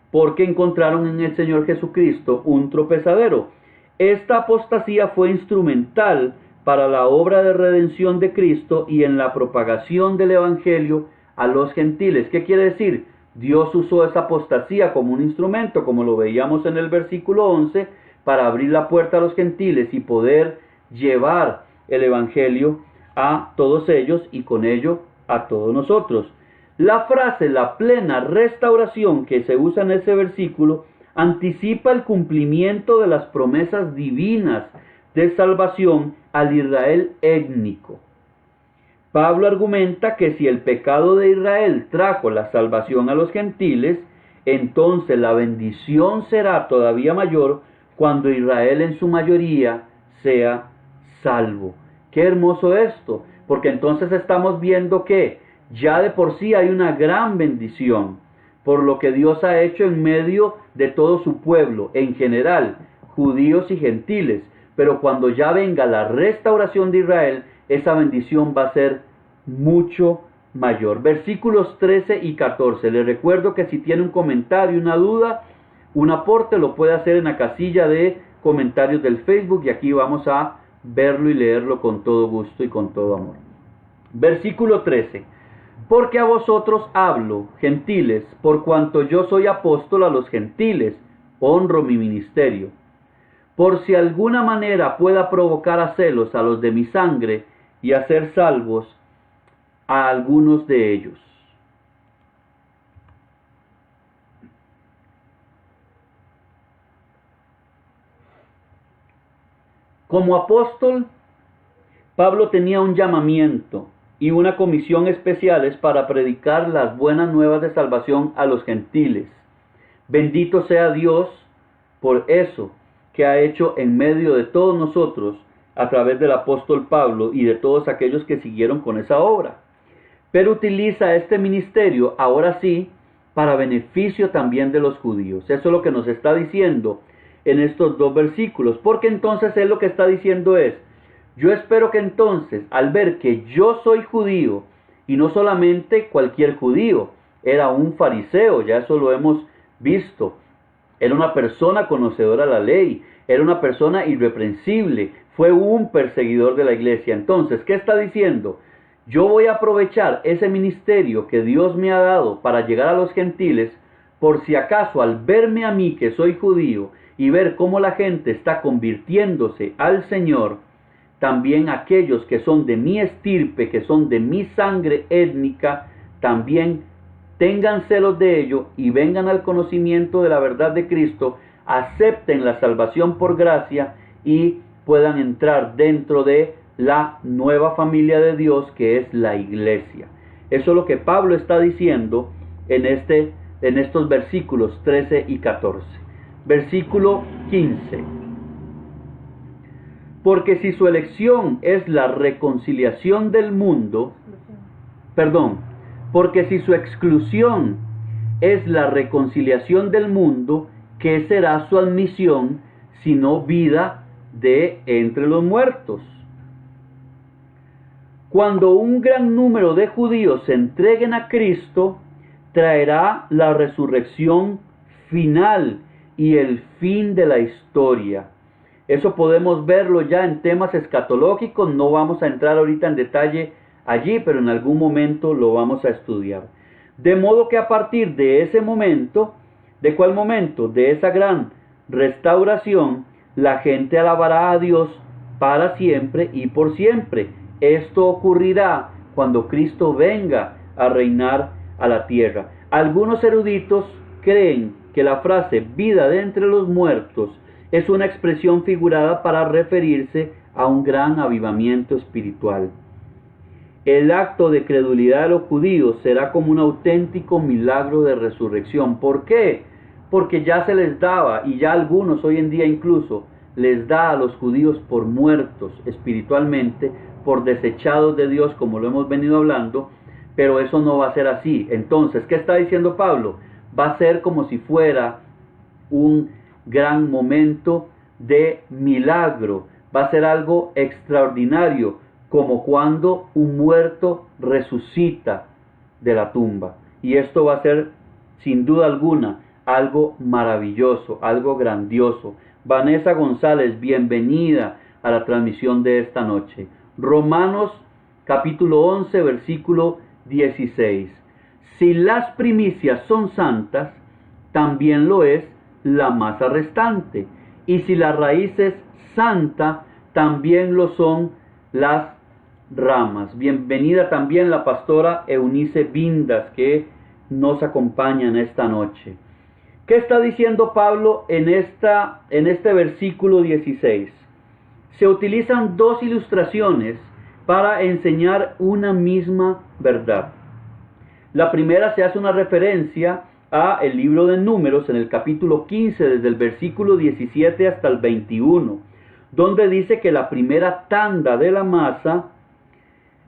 porque encontraron en el Señor Jesucristo un tropezadero. Esta apostasía fue instrumental para la obra de redención de Cristo y en la propagación del Evangelio a los gentiles. ¿Qué quiere decir? Dios usó esa apostasía como un instrumento, como lo veíamos en el versículo 11, para abrir la puerta a los gentiles y poder llevar el Evangelio a todos ellos y con ello a todos nosotros. La frase, la plena restauración, que se usa en ese versículo, anticipa el cumplimiento de las promesas divinas de salvación al Israel étnico. Pablo argumenta que si el pecado de Israel trajo la salvación a los gentiles, entonces la bendición será todavía mayor cuando Israel en su mayoría sea salvo. Qué hermoso esto, porque entonces estamos viendo que ya de por sí hay una gran bendición por lo que Dios ha hecho en medio de todo su pueblo, en general, judíos y gentiles. Pero cuando ya venga la restauración de Israel, esa bendición va a ser mucho mayor. Versículos 13 y 14. Les recuerdo que si tiene un comentario, una duda, un aporte, lo puede hacer en la casilla de comentarios del Facebook y aquí vamos a verlo y leerlo con todo gusto y con todo amor. Versículo 13. Porque a vosotros hablo, gentiles, por cuanto yo soy apóstol a los gentiles, honro mi ministerio. Por si alguna manera pueda provocar a celos a los de mi sangre y hacer salvos a algunos de ellos. Como apóstol, Pablo tenía un llamamiento y una comisión especiales para predicar las buenas nuevas de salvación a los gentiles. Bendito sea Dios por eso que ha hecho en medio de todos nosotros a través del apóstol Pablo y de todos aquellos que siguieron con esa obra. Pero utiliza este ministerio ahora sí para beneficio también de los judíos. Eso es lo que nos está diciendo en estos dos versículos, porque entonces él lo que está diciendo es: yo espero que entonces, al ver que yo soy judío, y no solamente cualquier judío, era un fariseo, ya eso lo hemos visto, era una persona conocedora de la ley, era una persona irreprensible, fue un perseguidor de la iglesia. Entonces, ¿qué está diciendo? Yo voy a aprovechar ese ministerio que Dios me ha dado para llegar a los gentiles, por si acaso al verme a mí que soy judío y ver cómo la gente está convirtiéndose al Señor, también aquellos que son de mi estirpe, que son de mi sangre étnica, también tengan celos de ello y vengan al conocimiento de la verdad de Cristo, acepten la salvación por gracia y puedan entrar dentro de la nueva familia de Dios que es la iglesia. Eso es lo que Pablo está diciendo en estos versículos 13 y 14. Versículo 15. Porque si su elección es la reconciliación del mundo, porque si su exclusión es la reconciliación del mundo, ¿qué será su admisión sino vida de entre los muertos? Cuando un gran número de judíos se entreguen a Cristo, traerá la resurrección final y el fin de la historia. Eso podemos verlo ya en temas escatológicos, no vamos a entrar ahorita en detalle allí, pero en algún momento lo vamos a estudiar. De modo que a partir de ese momento, ¿de cuál momento? De esa gran restauración, la gente alabará a Dios para siempre y por siempre. Esto ocurrirá cuando Cristo venga a reinar a la tierra. Algunos eruditos creen que la frase vida de entre los muertos es una expresión figurada para referirse a un gran avivamiento espiritual. El acto de credulidad de los judíos será como un auténtico milagro de resurrección. ¿Por qué? Porque ya se les daba, y ya algunos hoy en día incluso, les da a los judíos por muertos espiritualmente, por desechados de Dios, como lo hemos venido hablando, pero eso no va a ser así. Entonces, ¿qué está diciendo Pablo? Va a ser como si fuera un gran momento de milagro, va a ser algo extraordinario, como cuando un muerto resucita de la tumba. Y esto va a ser, sin duda alguna, algo maravilloso, algo grandioso. Vanessa González, bienvenida a la transmisión de esta noche. Romanos capítulo 11, versículo 16. Si las primicias son santas, también lo es la masa restante. Y si la raíz es santa, también lo son las ramas. Bienvenida también la pastora Eunice Vindas, que nos acompaña en esta noche. ¿Qué está diciendo Pablo en este versículo 16? Se utilizan dos ilustraciones para enseñar una misma verdad. La primera se hace una referencia a el libro de Números en el capítulo 15, desde el versículo 17 hasta el 21, donde dice que la primera tanda de la masa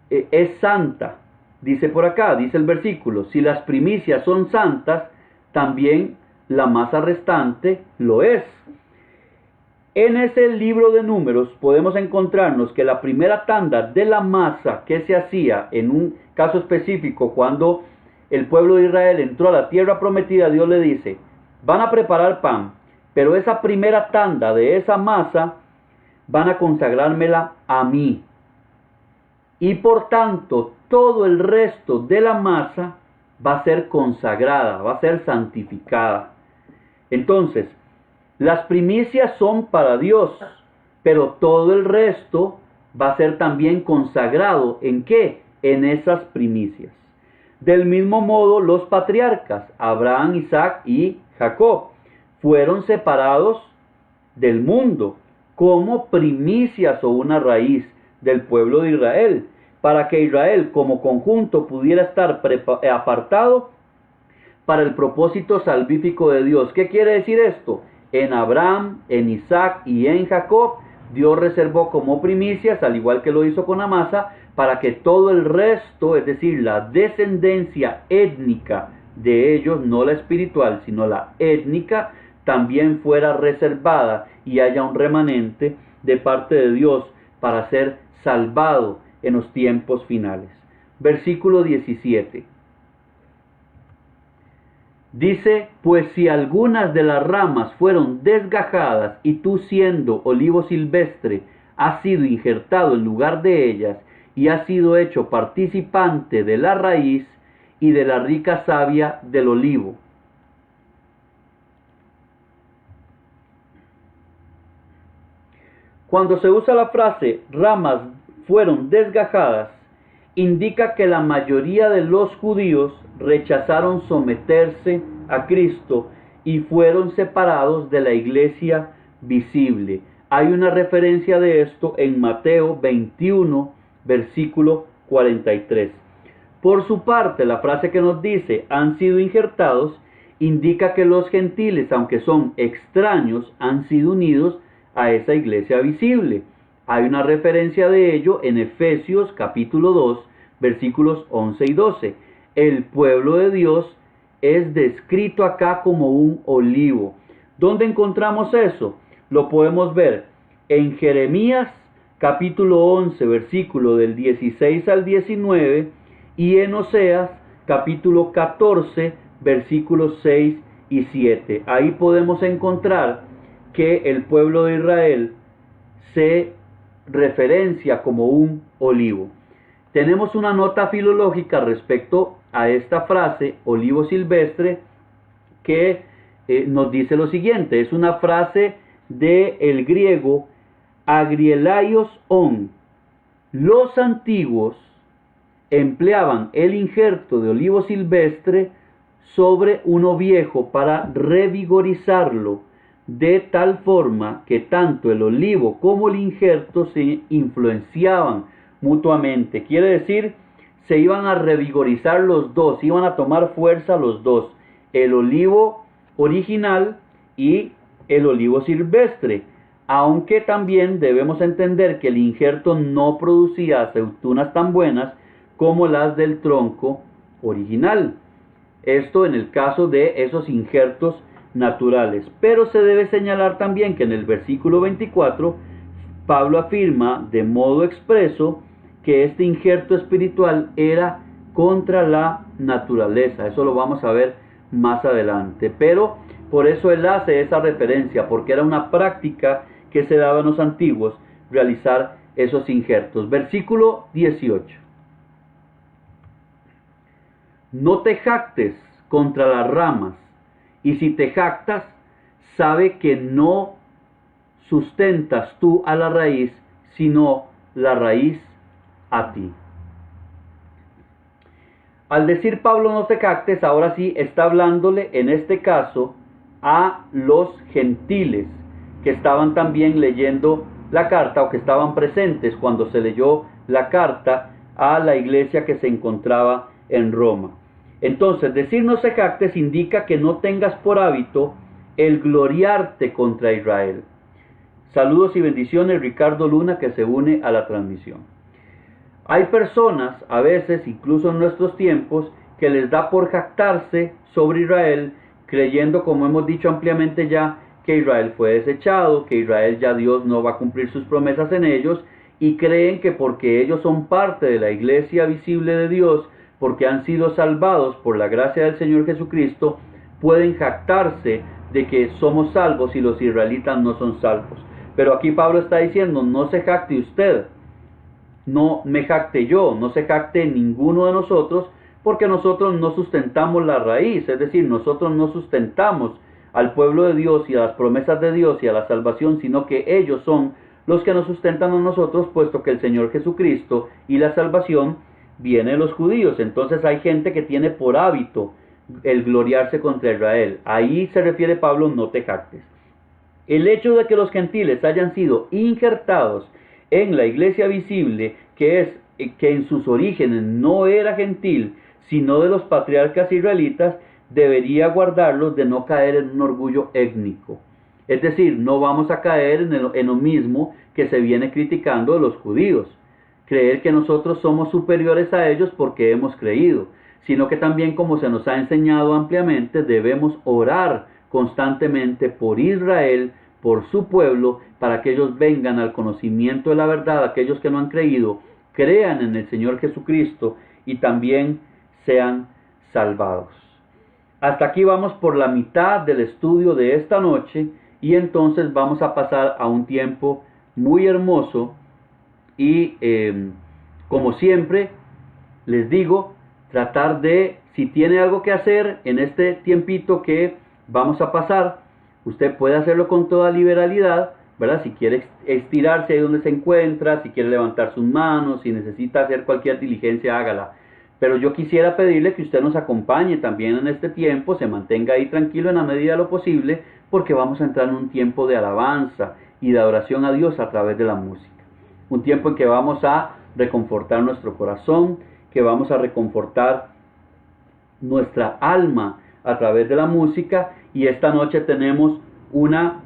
es santa. Dice por acá, dice el versículo, si las primicias son santas, también la masa restante lo es. En ese libro de Números podemos encontrarnos que la primera tanda de la masa que se hacía en un caso específico, cuando el pueblo de Israel entró a la tierra prometida, Dios le dice, van a preparar pan, pero esa primera tanda de esa masa van a consagrármela a mí. Y por tanto, todo el resto de la masa va a ser consagrada, va a ser santificada. Entonces, las primicias son para Dios, pero todo el resto va a ser también consagrado. ¿En qué? En esas primicias. Del mismo modo, los patriarcas, Abraham, Isaac y Jacob, fueron separados del mundo como primicias o una raíz del pueblo de Israel, para que Israel como conjunto pudiera estar apartado para el propósito salvífico de Dios. ¿Qué quiere decir esto? En Abraham, en Isaac y en Jacob, Dios reservó como primicias, al igual que lo hizo con la masa, para que todo el resto, es decir, la descendencia étnica de ellos, no la espiritual, sino la étnica, también fuera reservada y haya un remanente de parte de Dios para ser salvado en los tiempos finales. Versículo 17. Dice, pues si algunas de las ramas fueron desgajadas y tú siendo olivo silvestre has sido injertado en lugar de ellas y has sido hecho participante de la raíz y de la rica savia del olivo. Cuando se usa la frase ramas fueron desgajadas, indica que la mayoría de los judíos rechazaron someterse a Cristo y fueron separados de la iglesia visible. Hay una referencia de esto en Mateo 21, versículo 43. Por su parte, la frase que nos dice han sido injertados indica que los gentiles, aunque son extraños, han sido unidos a esa iglesia visible. Hay una referencia de ello en Efesios capítulo 2, versículos 11 y 12. El pueblo de Dios es descrito acá como un olivo. ¿Dónde encontramos eso? Lo podemos ver en Jeremías capítulo 11, versículo del 16 al 19, y en Oseas capítulo 14, versículos 6 y 7. Ahí podemos encontrar que el pueblo de Israel se referencia como un olivo. Tenemos una nota filológica respecto a esta frase, olivo silvestre, que nos dice lo siguiente. Es una frase del griego agrielaios on. Los antiguos empleaban el injerto de olivo silvestre sobre uno viejo para revigorizarlo, de tal forma que tanto el olivo como el injerto se influenciaban mutuamente. Quiere decir, se iban a revigorizar los dos, iban a tomar fuerza los dos, el olivo original y el olivo silvestre. Aunque también debemos entender que el injerto no producía aceitunas tan buenas como las del tronco original. Esto en el caso de esos injertos naturales. Pero se debe señalar también que en el versículo 24 Pablo afirma de modo expreso que este injerto espiritual era contra la naturaleza. Eso lo vamos a ver más adelante. Pero por eso él hace esa referencia, porque era una práctica que se daba en los antiguos realizar esos injertos. Versículo 18. No te jactes contra las ramas, y si te jactas, sabe que no sustentas tú a la raíz, sino la raíz a ti. Al decir Pablo no te jactes, ahora sí está hablándole en este caso a los gentiles que estaban también leyendo la carta o que estaban presentes cuando se leyó la carta a la iglesia que se encontraba en Roma. Entonces, decir no se jactes indica que no tengas por hábito el gloriarte contra Israel. Saludos y bendiciones, Ricardo Luna, que se une a la transmisión. Hay personas, a veces, incluso en nuestros tiempos, que les da por jactarse sobre Israel, creyendo, como hemos dicho ampliamente ya, que Israel fue desechado, que Israel ya Dios no va a cumplir sus promesas en ellos, y creen que porque ellos son parte de la iglesia visible de Dios, porque han sido salvados por la gracia del Señor Jesucristo, pueden jactarse de que somos salvos y los israelitas no son salvos. Pero aquí Pablo está diciendo, no se jacte usted, no me jacte yo, no se jacte ninguno de nosotros, porque nosotros no sustentamos la raíz, es decir, nosotros no sustentamos al pueblo de Dios y a las promesas de Dios y a la salvación, sino que ellos son los que nos sustentan a nosotros, puesto que el Señor Jesucristo y la salvación viene de los judíos. Entonces hay gente que tiene por hábito el gloriarse contra Israel. Ahí se refiere Pablo, no te jactes. El hecho de que los gentiles hayan sido injertados en la iglesia visible, que en sus orígenes no era gentil, sino de los patriarcas israelitas, debería guardarlos de no caer en un orgullo étnico. Es decir, no vamos a caer en lo mismo que se viene criticando de los judíos, creer que nosotros somos superiores a ellos porque hemos creído, sino que también, como se nos ha enseñado ampliamente, debemos orar constantemente por Israel, por su pueblo, para que ellos vengan al conocimiento de la verdad, aquellos que no han creído, crean en el Señor Jesucristo y también sean salvados. Hasta aquí vamos por la mitad del estudio de esta noche y entonces vamos a pasar a un tiempo muy hermoso y como siempre les digo, tratar de, si tiene algo que hacer en este tiempito que vamos a pasar, usted puede hacerlo con toda liberalidad ¿verdad? Si quiere estirarse ahí donde se encuentra, si quiere levantar sus manos, si necesita hacer cualquier diligencia, hágala. Pero yo quisiera pedirle que usted nos acompañe también en este tiempo, se mantenga ahí tranquilo en la medida de lo posible, porque vamos a entrar en un tiempo de alabanza y de adoración a Dios a través de la música. Un tiempo en que vamos a reconfortar nuestro corazón, que vamos a reconfortar nuestra alma a través de la música. Y esta noche tenemos una,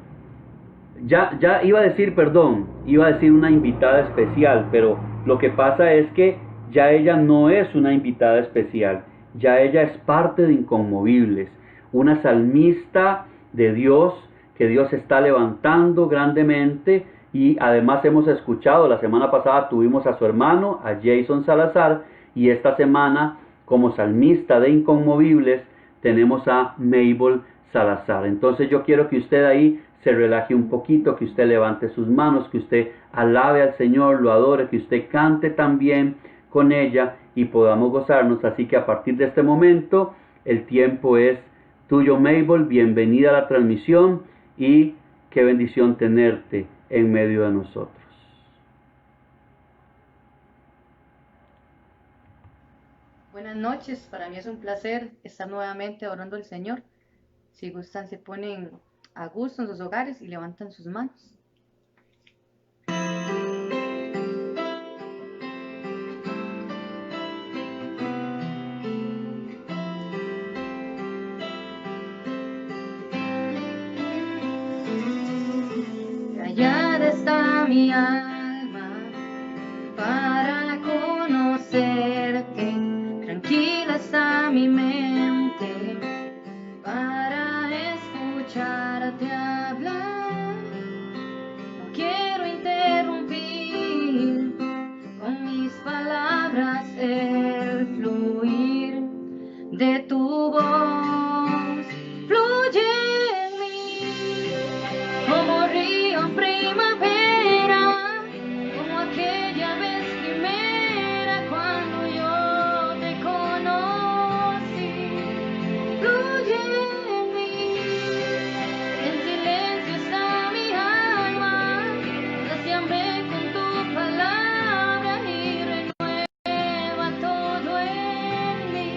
iba a decir una invitada especial, pero lo que pasa es que ya ella no es una invitada especial, ya ella es parte de Inconmovibles, una salmista de Dios que Dios está levantando grandemente. Y además hemos escuchado, la semana pasada tuvimos a su hermano, a Jason Salazar, y esta semana como salmista de Inconmovibles tenemos a Mabel Salazar. Entonces yo quiero que usted ahí se relaje un poquito, que usted levante sus manos, que usted alabe al Señor, lo adore, que usted cante también con ella y podamos gozarnos. Así que a partir de este momento el tiempo es tuyo, Mabel. Bienvenida a la transmisión y qué bendición tenerte en medio de nosotros. Buenas noches, para mí es un placer estar nuevamente adorando al Señor. Si gustan, se ponen a gusto en sus hogares y levantan sus manos. Callada está mi alma para conocerte, tranquila está mi mente para escucharte hablar. No quiero interrumpir con mis palabras el fluir de tu voz. Fluye en mí como río en primavera, como aquella vez primera cuando yo te conocí. Fluye en mí, en silencio está mi alma, sáciame con tu palabra y renueva todo en mí.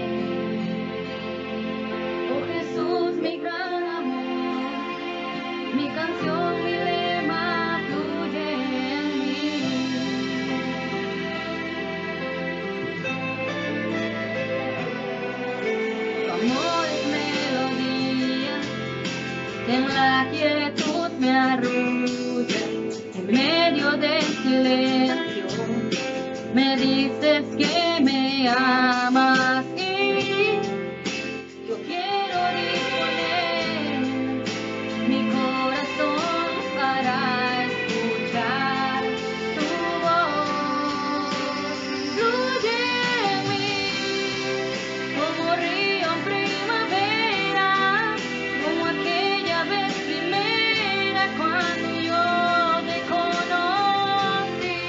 Oh Jesús, mi gran amor, mi canción, mi lema, fluye en mí. Tu amor es melodía, que en la quietud me arrulla, en medio del silencio, me dices que me amas y yo quiero disponer mi corazón para escuchar tu voz. Fluye en mí como río en primavera, como aquella vez primera cuando yo te conocí.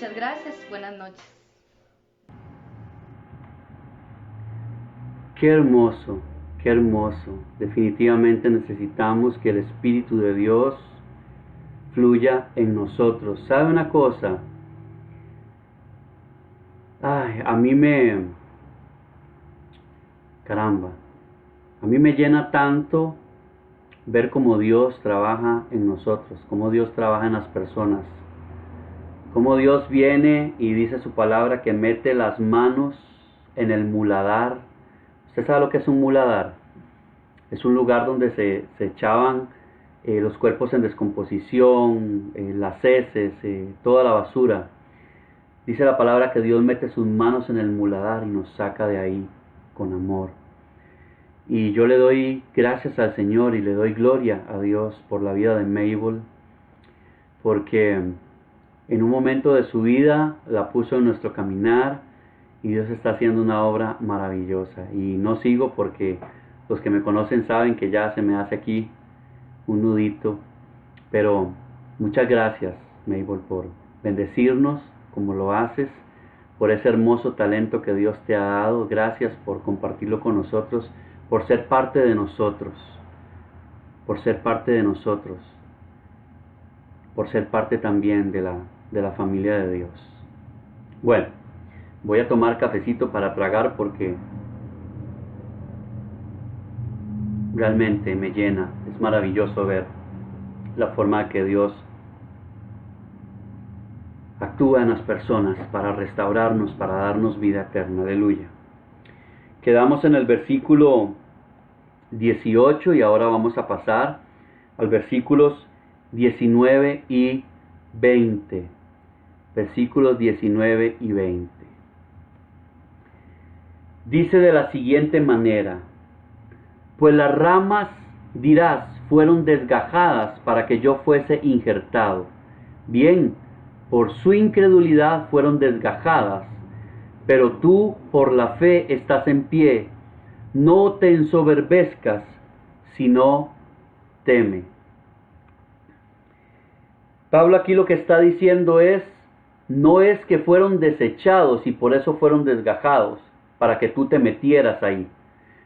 Muchas gracias, buenas noches. Qué hermoso, qué hermoso. Definitivamente necesitamos que el Espíritu de Dios fluya en nosotros. ¿Sabe una cosa? Ay, a mí me llena tanto ver cómo Dios trabaja en nosotros, cómo Dios trabaja en las personas, cómo Dios viene y dice su palabra que mete las manos en el muladar. ¿Usted sabe lo que es un muladar? Es un lugar donde se echaban los cuerpos en descomposición, las heces, toda la basura. Dice la palabra que Dios mete sus manos en el muladar y nos saca de ahí con amor. Y yo le doy gracias al Señor y le doy gloria a Dios por la vida de Mabel, porque en un momento de su vida la puso en nuestro caminar y Dios está haciendo una obra maravillosa. Y no sigo porque los que me conocen saben que ya se me hace aquí un nudito, pero muchas gracias, Mabel, por bendecirnos como lo haces, por ese hermoso talento que Dios te ha dado. Gracias por compartirlo con nosotros, por ser parte de nosotros, por ser parte de nosotros, por ser parte también de la familia de Dios. Bueno, voy a tomar cafecito para tragar porque realmente me llena. Es maravilloso ver la forma que Dios actúa en las personas para restaurarnos, para darnos vida eterna. Aleluya. Quedamos en el versículo 18 y ahora vamos a pasar al versículos 19 y 20. Versículos 19 y 20. Dice de la siguiente manera: pues las ramas, dirás, fueron desgajadas para que yo fuese injertado. Bien, por su incredulidad fueron desgajadas, pero tú por la fe estás en pie. No te ensoberbezcas, sino teme. Pablo aquí lo que está diciendo es, no es que fueron desechados y por eso fueron desgajados, para que tú te metieras ahí,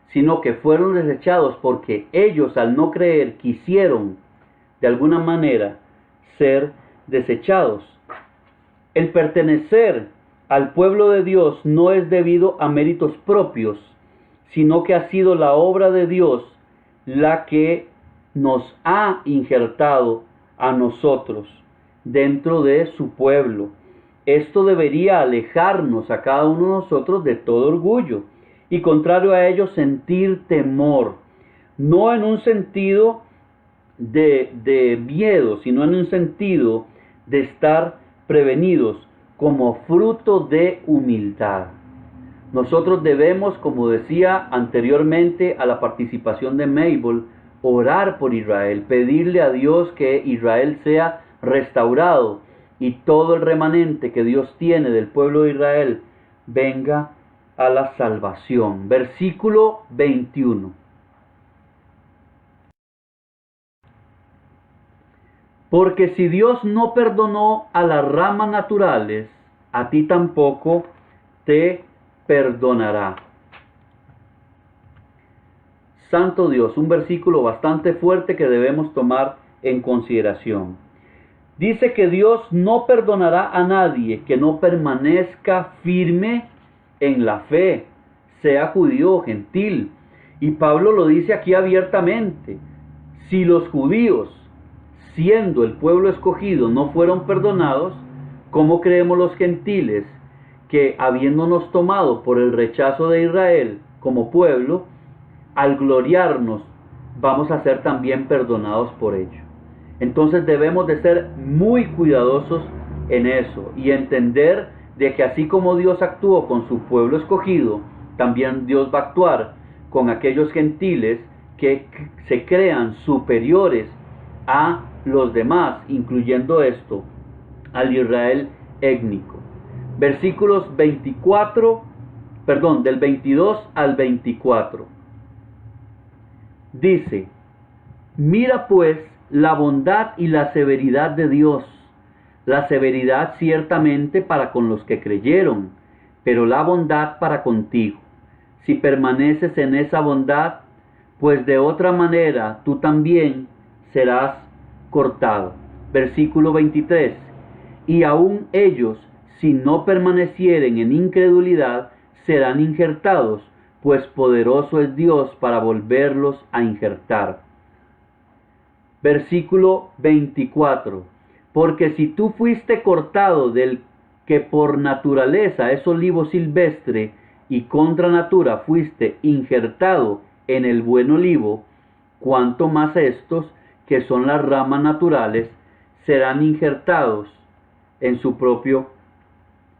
sino que fueron desechados porque ellos al no creer quisieron de alguna manera ser desechados. El pertenecer al pueblo de Dios no es debido a méritos propios, sino que ha sido la obra de Dios la que nos ha injertado a nosotros dentro de su pueblo. Esto debería alejarnos a cada uno de nosotros de todo orgullo y, contrario a ello, sentir temor, no en un sentido de miedo, sino en un sentido de estar prevenidos como fruto de humildad. Nosotros debemos, como decía anteriormente a la participación de Mabel, orar por Israel, pedirle a Dios que Israel sea restaurado y todo el remanente que Dios tiene del pueblo de Israel venga a la salvación. Versículo 21. Porque si Dios no perdonó a las ramas naturales, a ti tampoco te perdonará. Santo Dios, un versículo bastante fuerte que debemos tomar en consideración. Dice que Dios no perdonará a nadie que no permanezca firme en la fe, sea judío o gentil. Y Pablo lo dice aquí abiertamente. Si los judíos, siendo el pueblo escogido, no fueron perdonados, ¿cómo creemos los gentiles que, habiéndonos tomado por el rechazo de Israel como pueblo, al gloriarnos vamos a ser también perdonados por ello? Entonces debemos de ser muy cuidadosos en eso y entender de que así como Dios actuó con su pueblo escogido, también Dios va a actuar con aquellos gentiles que se crean superiores a los demás, incluyendo esto al Israel étnico. Versículos del 22 al 24. Dice: mira pues la bondad y la severidad de Dios. La severidad ciertamente para con los que creyeron, pero la bondad para contigo. Si permaneces en esa bondad, pues de otra manera tú también serás cortado. Versículo 23. Y aun ellos, si no permanecieren en incredulidad, serán injertados, pues poderoso es Dios para volverlos a injertar. Versículo 24. Porque si tú fuiste cortado del que por naturaleza es olivo silvestre, y contra natura fuiste injertado en el buen olivo, cuanto más estos, que son las ramas naturales, serán injertados en su propio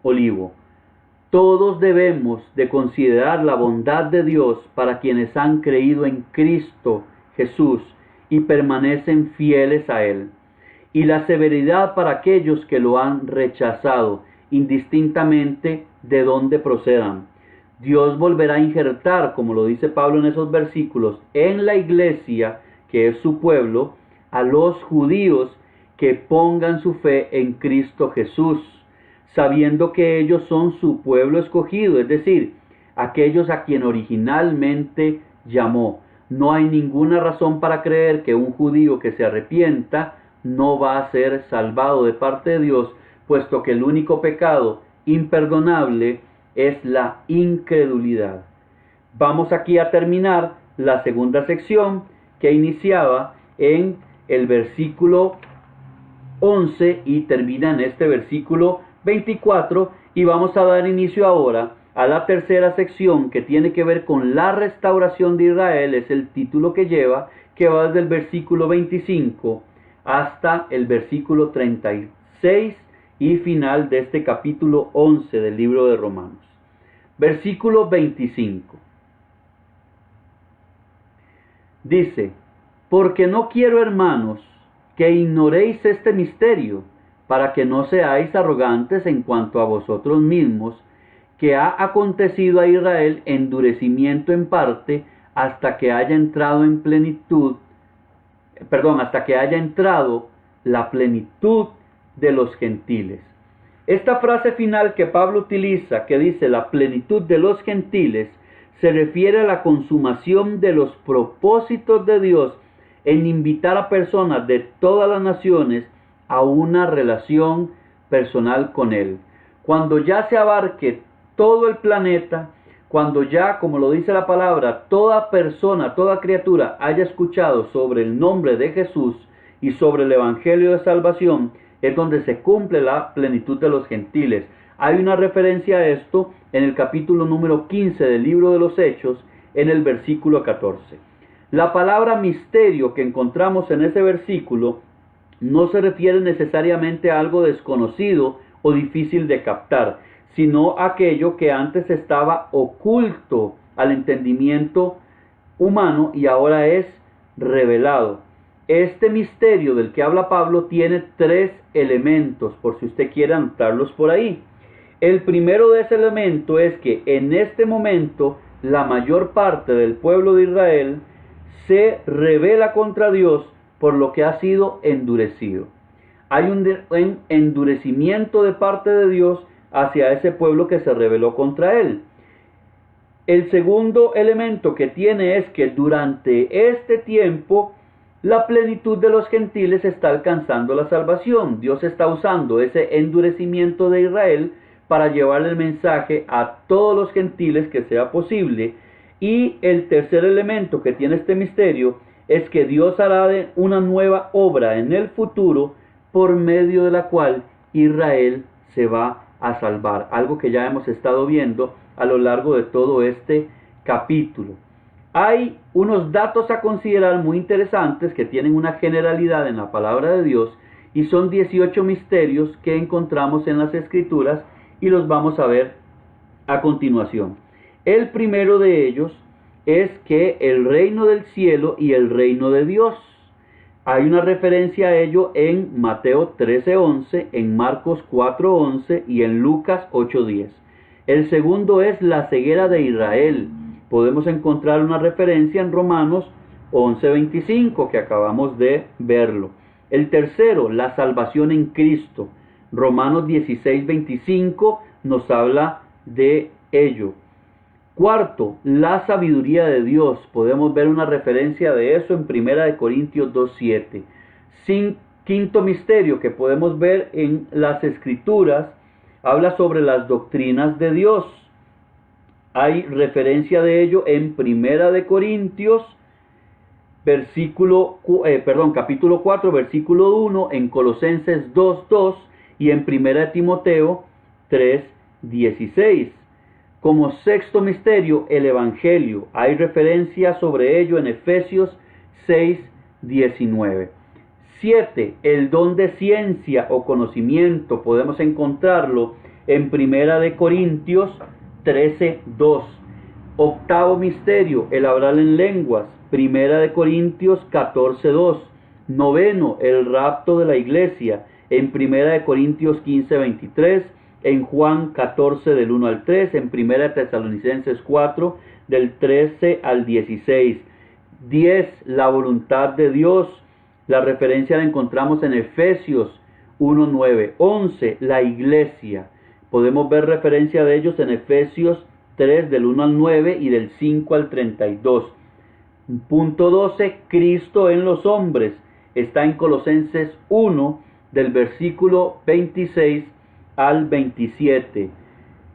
olivo. Todos debemos de considerar la bondad de Dios para quienes han creído en Cristo Jesús y permanecen fieles a Él, y la severidad para aquellos que lo han rechazado, indistintamente de dónde procedan. Dios volverá a injertar, como lo dice Pablo en esos versículos, en la iglesia, que es su pueblo, a los judíos que pongan su fe en Cristo Jesús, sabiendo que ellos son su pueblo escogido, es decir, aquellos a quien originalmente llamó. No hay ninguna razón para creer que un judío que se arrepienta no va a ser salvado de parte de Dios, puesto que el único pecado imperdonable es la incredulidad. Vamos aquí a terminar la segunda sección que iniciaba en el versículo 11 y termina en este versículo 24, y vamos a dar inicio ahora a la tercera sección que tiene que ver con la restauración de Israel. Es el título que lleva, que va desde el versículo 25 hasta el versículo 36 y final de este capítulo 11 del libro de Romanos. Versículo 25. Dice: porque no quiero, hermanos, que ignoréis este misterio, para que no seáis arrogantes en cuanto a vosotros mismos, que ha acontecido a Israel endurecimiento en parte, hasta que haya entrado la plenitud de los gentiles. Esta frase final que Pablo utiliza, que dice la plenitud de los gentiles, se refiere a la consumación de los propósitos de Dios en invitar a personas de todas las naciones a una relación personal con Él. Cuando ya se abarque todo el planeta, cuando ya, como lo dice la palabra, toda persona, toda criatura haya escuchado sobre el nombre de Jesús y sobre el Evangelio de salvación, es donde se cumple la plenitud de los gentiles. Hay una referencia a esto en el capítulo número 15 del libro de los Hechos, en el versículo 14. La palabra misterio que encontramos en ese versículo no se refiere necesariamente a algo desconocido o difícil de captar, sino a aquello que antes estaba oculto al entendimiento humano y ahora es revelado. Este misterio del que habla Pablo tiene tres elementos, por si usted quiere anotarlos por ahí. El primero de ese elemento es que en este momento la mayor parte del pueblo de Israel se rebela contra Dios por lo que ha sido endurecido. Hay un endurecimiento de parte de Dios hacia ese pueblo que se rebeló contra él. El segundo elemento que tiene es que durante este tiempo la plenitud de los gentiles está alcanzando la salvación. Dios está usando ese endurecimiento de Israel para llevarle el mensaje a todos los gentiles que sea posible. Y el tercer elemento que tiene este misterio es que Dios hará una nueva obra en el futuro por medio de la cual Israel se va a salvar. Algo que ya hemos estado viendo a lo largo de todo este capítulo. Hay unos datos a considerar muy interesantes que tienen una generalidad en la palabra de Dios y son 18 misterios que encontramos en las Escrituras y los vamos a ver a continuación. El primero de ellos es que el reino del cielo y el reino de Dios. Hay una referencia a ello en Mateo 13:11, en Marcos 4:11 y en Lucas 8:10. El segundo es la ceguera de Israel. Podemos encontrar una referencia en Romanos 11:25, que acabamos de verlo. El tercero, la salvación en Cristo. Romanos 16:25 nos habla de ello. Cuarto, la sabiduría de Dios. Podemos ver una referencia de eso en 1 Corintios 2:7. Quinto misterio que podemos ver en las Escrituras, habla sobre las doctrinas de Dios. Hay referencia de ello en 1 Corintios, capítulo 4, versículo 1, en Colosenses 2:2 y en 1 Timoteo 3:16. Como sexto misterio, el Evangelio. Hay referencia sobre ello en Efesios 6:19. 7. El don de ciencia o conocimiento. Podemos encontrarlo en 1 Corintios 13:2. Octavo misterio, el hablar en lenguas. 1 Corintios 14:2. Noveno, el rapto de la iglesia. En 1 Corintios 15:23. En Juan 14 del 1 al 3. En 1 Tesalonicenses 4 del 13 al 16. 10. La voluntad de Dios. La referencia la encontramos en Efesios 1:9. 11. La iglesia. Podemos ver referencia de ellos en Efesios 3 del 1 al 9 y del 5 al 32. Punto 12. Cristo en los hombres. Está en Colosenses 1 del versículo 26 al 27.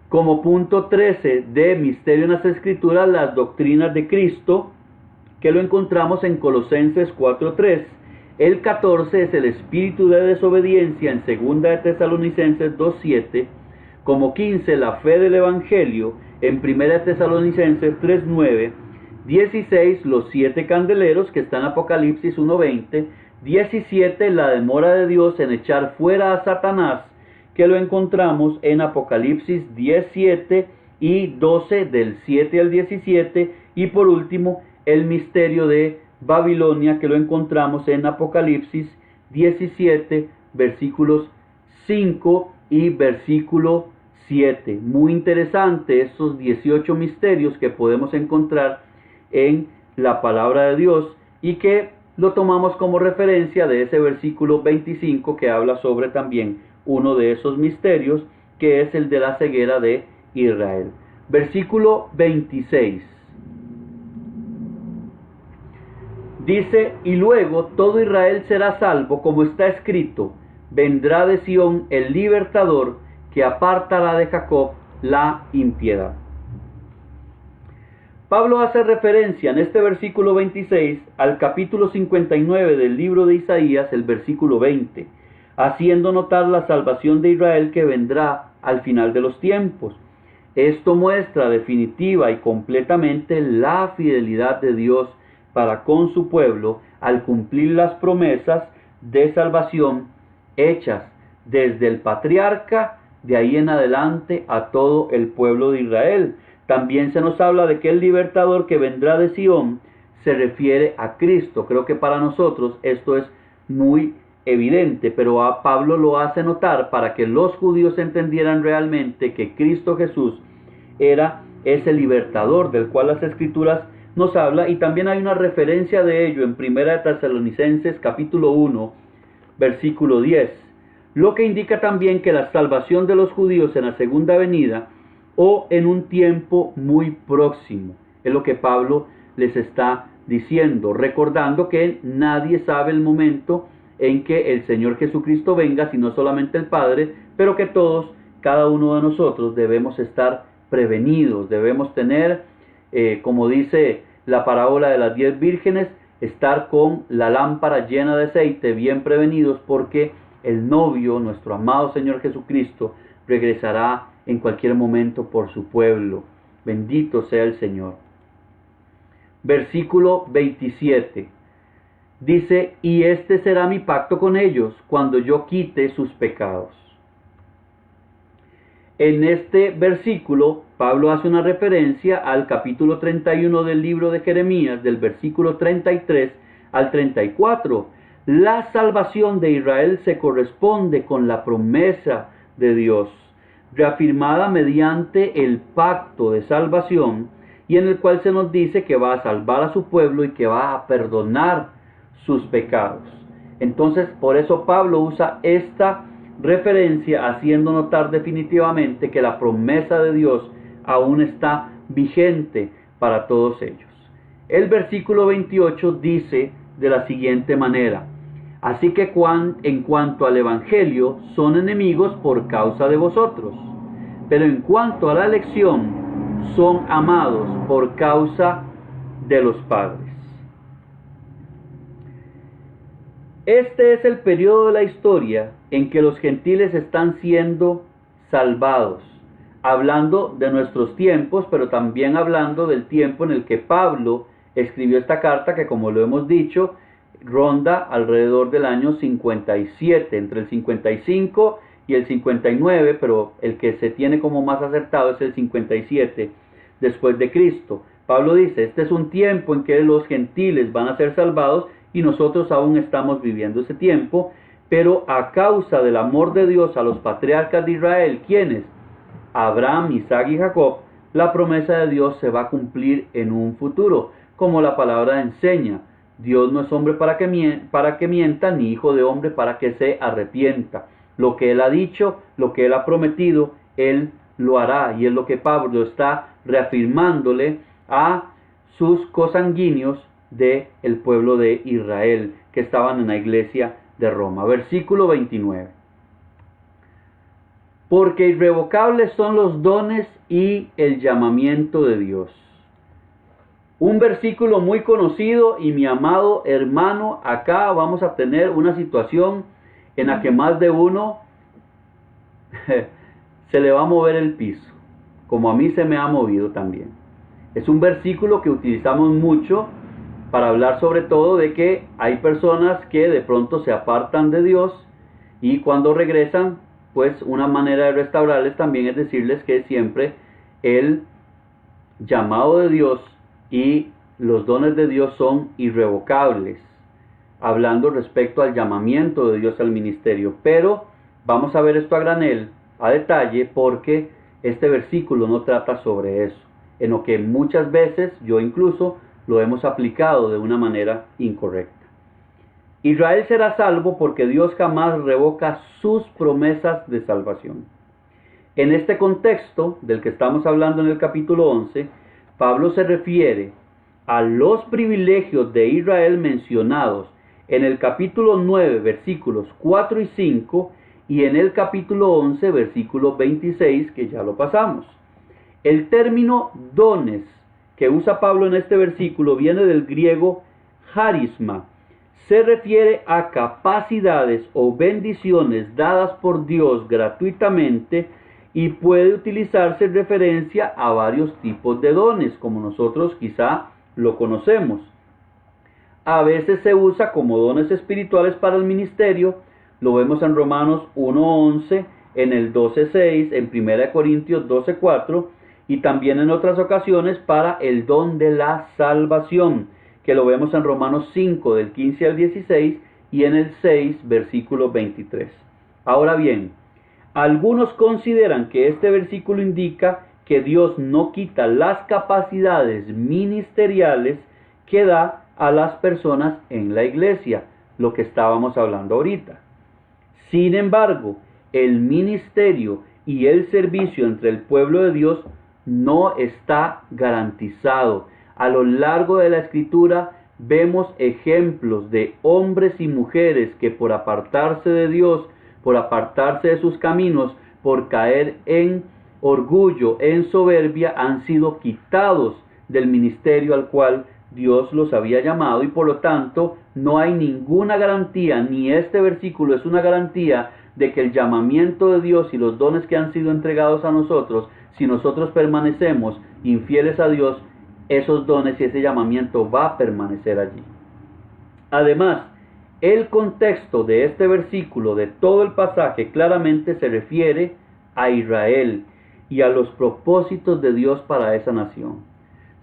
Como punto 13 de misterio en las Escrituras, las doctrinas de Cristo, que lo encontramos en Colosenses 4:3. El 14 es el espíritu de desobediencia en 2 Tesalonicenses 2:7. Como 15, la fe del Evangelio en 1 Tesalonicenses 3:9. 16, los 7 candeleros que está en Apocalipsis 1:20. 17, la demora de Dios en echar fuera a Satanás, que lo encontramos en Apocalipsis 10:7 y 12 del 7 al 17. Y por último, el misterio de Babilonia, que lo encontramos en Apocalipsis 17, versículos 5 y versículo 7. Muy interesante estos 18 misterios que podemos encontrar en la palabra de Dios y que lo tomamos como referencia de ese versículo 25 que habla sobre también uno de esos misterios, que es el de la ceguera de Israel. Versículo 26. Dice: y luego todo Israel será salvo, como está escrito: vendrá de Sión el libertador, que apartará de Jacob la impiedad. Pablo hace referencia en este versículo 26 al capítulo 59 del libro de Isaías, el versículo 20, haciendo notar la salvación de Israel que vendrá al final de los tiempos. Esto muestra definitiva y completamente la fidelidad de Dios para con su pueblo al cumplir las promesas de salvación hechas desde el patriarca de ahí en adelante a todo el pueblo de Israel. También se nos habla de que el libertador que vendrá de Sión se refiere a Cristo. Creo que para nosotros esto es muy evidente, pero a Pablo lo hace notar para que los judíos entendieran realmente que Cristo Jesús era ese libertador del cual las Escrituras nos habla, y también hay una referencia de ello en 1 Tesalonicenses capítulo 1, versículo 10, lo que indica también que la salvación de los judíos en la segunda venida o en un tiempo muy próximo, es lo que Pablo les está diciendo, recordando que nadie sabe el momento en que el Señor Jesucristo venga, sino solamente el Padre, pero que todos, cada uno de nosotros, debemos estar prevenidos, debemos tener, como dice la parábola de las 10 vírgenes, estar con la lámpara llena de aceite, bien prevenidos, porque el novio, nuestro amado Señor Jesucristo, regresará en cualquier momento por su pueblo. Bendito sea el Señor. Versículo 27. Dice: y este será mi pacto con ellos cuando yo quite sus pecados. En este versículo, Pablo hace una referencia al capítulo 31 del libro de Jeremías, del versículo 33 al 34. La salvación de Israel se corresponde con la promesa de Dios, reafirmada mediante el pacto de salvación, y en el cual se nos dice que va a salvar a su pueblo y que va a perdonar sus pecados. Entonces, por eso Pablo usa esta referencia haciendo notar definitivamente que la promesa de Dios aún está vigente para todos ellos. El versículo 28 dice de la siguiente manera: así que en cuanto al Evangelio son enemigos por causa de vosotros, pero en cuanto a la elección son amados por causa de los padres. Este es el periodo de la historia en que los gentiles están siendo salvados, hablando de nuestros tiempos, pero también hablando del tiempo en el que Pablo escribió esta carta, que, como lo hemos dicho, ronda alrededor del año 57, entre el 55 y el 59, pero el que se tiene como más acertado es el 57 después de Cristo. Pablo dice: este es un tiempo en que los gentiles van a ser salvados y nosotros aún estamos viviendo ese tiempo, pero a causa del amor de Dios a los patriarcas de Israel, ¿quiénes? Abraham, Isaac y Jacob, la promesa de Dios se va a cumplir en un futuro, como la palabra enseña. Dios no es hombre para que mienta, ni hijo de hombre para que se arrepienta. Lo que Él ha dicho, lo que Él ha prometido, Él lo hará. Y es lo que Pablo está reafirmándole a sus cosanguíneos del pueblo de Israel, que estaban en la iglesia de Roma. Versículo 29. Porque irrevocables son los dones y el llamamiento de Dios. Un versículo muy conocido, y mi amado hermano, acá vamos a tener una situación en la que más de uno se le va a mover el piso, como a mí se me ha movido también. Es un versículo que utilizamos mucho para hablar sobre todo de que hay personas que de pronto se apartan de Dios, y cuando regresan, pues una manera de restaurarles también es decirles que siempre el llamado de Dios y los dones de Dios son irrevocables, hablando respecto al llamamiento de Dios al ministerio. Pero vamos a ver esto a granel, a detalle, porque este versículo no trata sobre eso, en lo que muchas veces yo incluso lo hemos aplicado de una manera incorrecta. Israel será salvo porque Dios jamás revoca sus promesas de salvación. En este contexto del que estamos hablando en el capítulo 11, Pablo se refiere a los privilegios de Israel mencionados en el capítulo 9, versículos 4 y 5, y en el capítulo 11, versículo 26, que ya lo pasamos. El término dones que usa Pablo en este versículo viene del griego charisma. Se refiere a capacidades o bendiciones dadas por Dios gratuitamente, y puede utilizarse en referencia a varios tipos de dones, como nosotros quizá lo conocemos. A veces se usa como dones espirituales para el ministerio, lo vemos en Romanos 1:11, en el 12:6, en 1 Corintios 12:4, y también en otras ocasiones para el don de la salvación, que lo vemos en Romanos 5, del 15 al 16, y en el 6, versículo 23. Ahora bien, algunos consideran que este versículo indica que Dios no quita las capacidades ministeriales que da a las personas en la iglesia, lo que estábamos hablando ahorita. Sin embargo, el ministerio y el servicio entre el pueblo de Dios no está garantizado. A lo largo de la Escritura vemos ejemplos de hombres y mujeres que por apartarse de Dios, por apartarse de sus caminos, por caer en orgullo, en soberbia, han sido quitados del ministerio al cual Dios los había llamado, y por lo tanto no hay ninguna garantía, ni este versículo es una garantía de que el llamamiento de Dios y los dones que han sido entregados a nosotros, si nosotros permanecemos infieles a Dios, esos dones y ese llamamiento va a permanecer allí. Además, el contexto de este versículo, de todo el pasaje, claramente se refiere a Israel y a los propósitos de Dios para esa nación.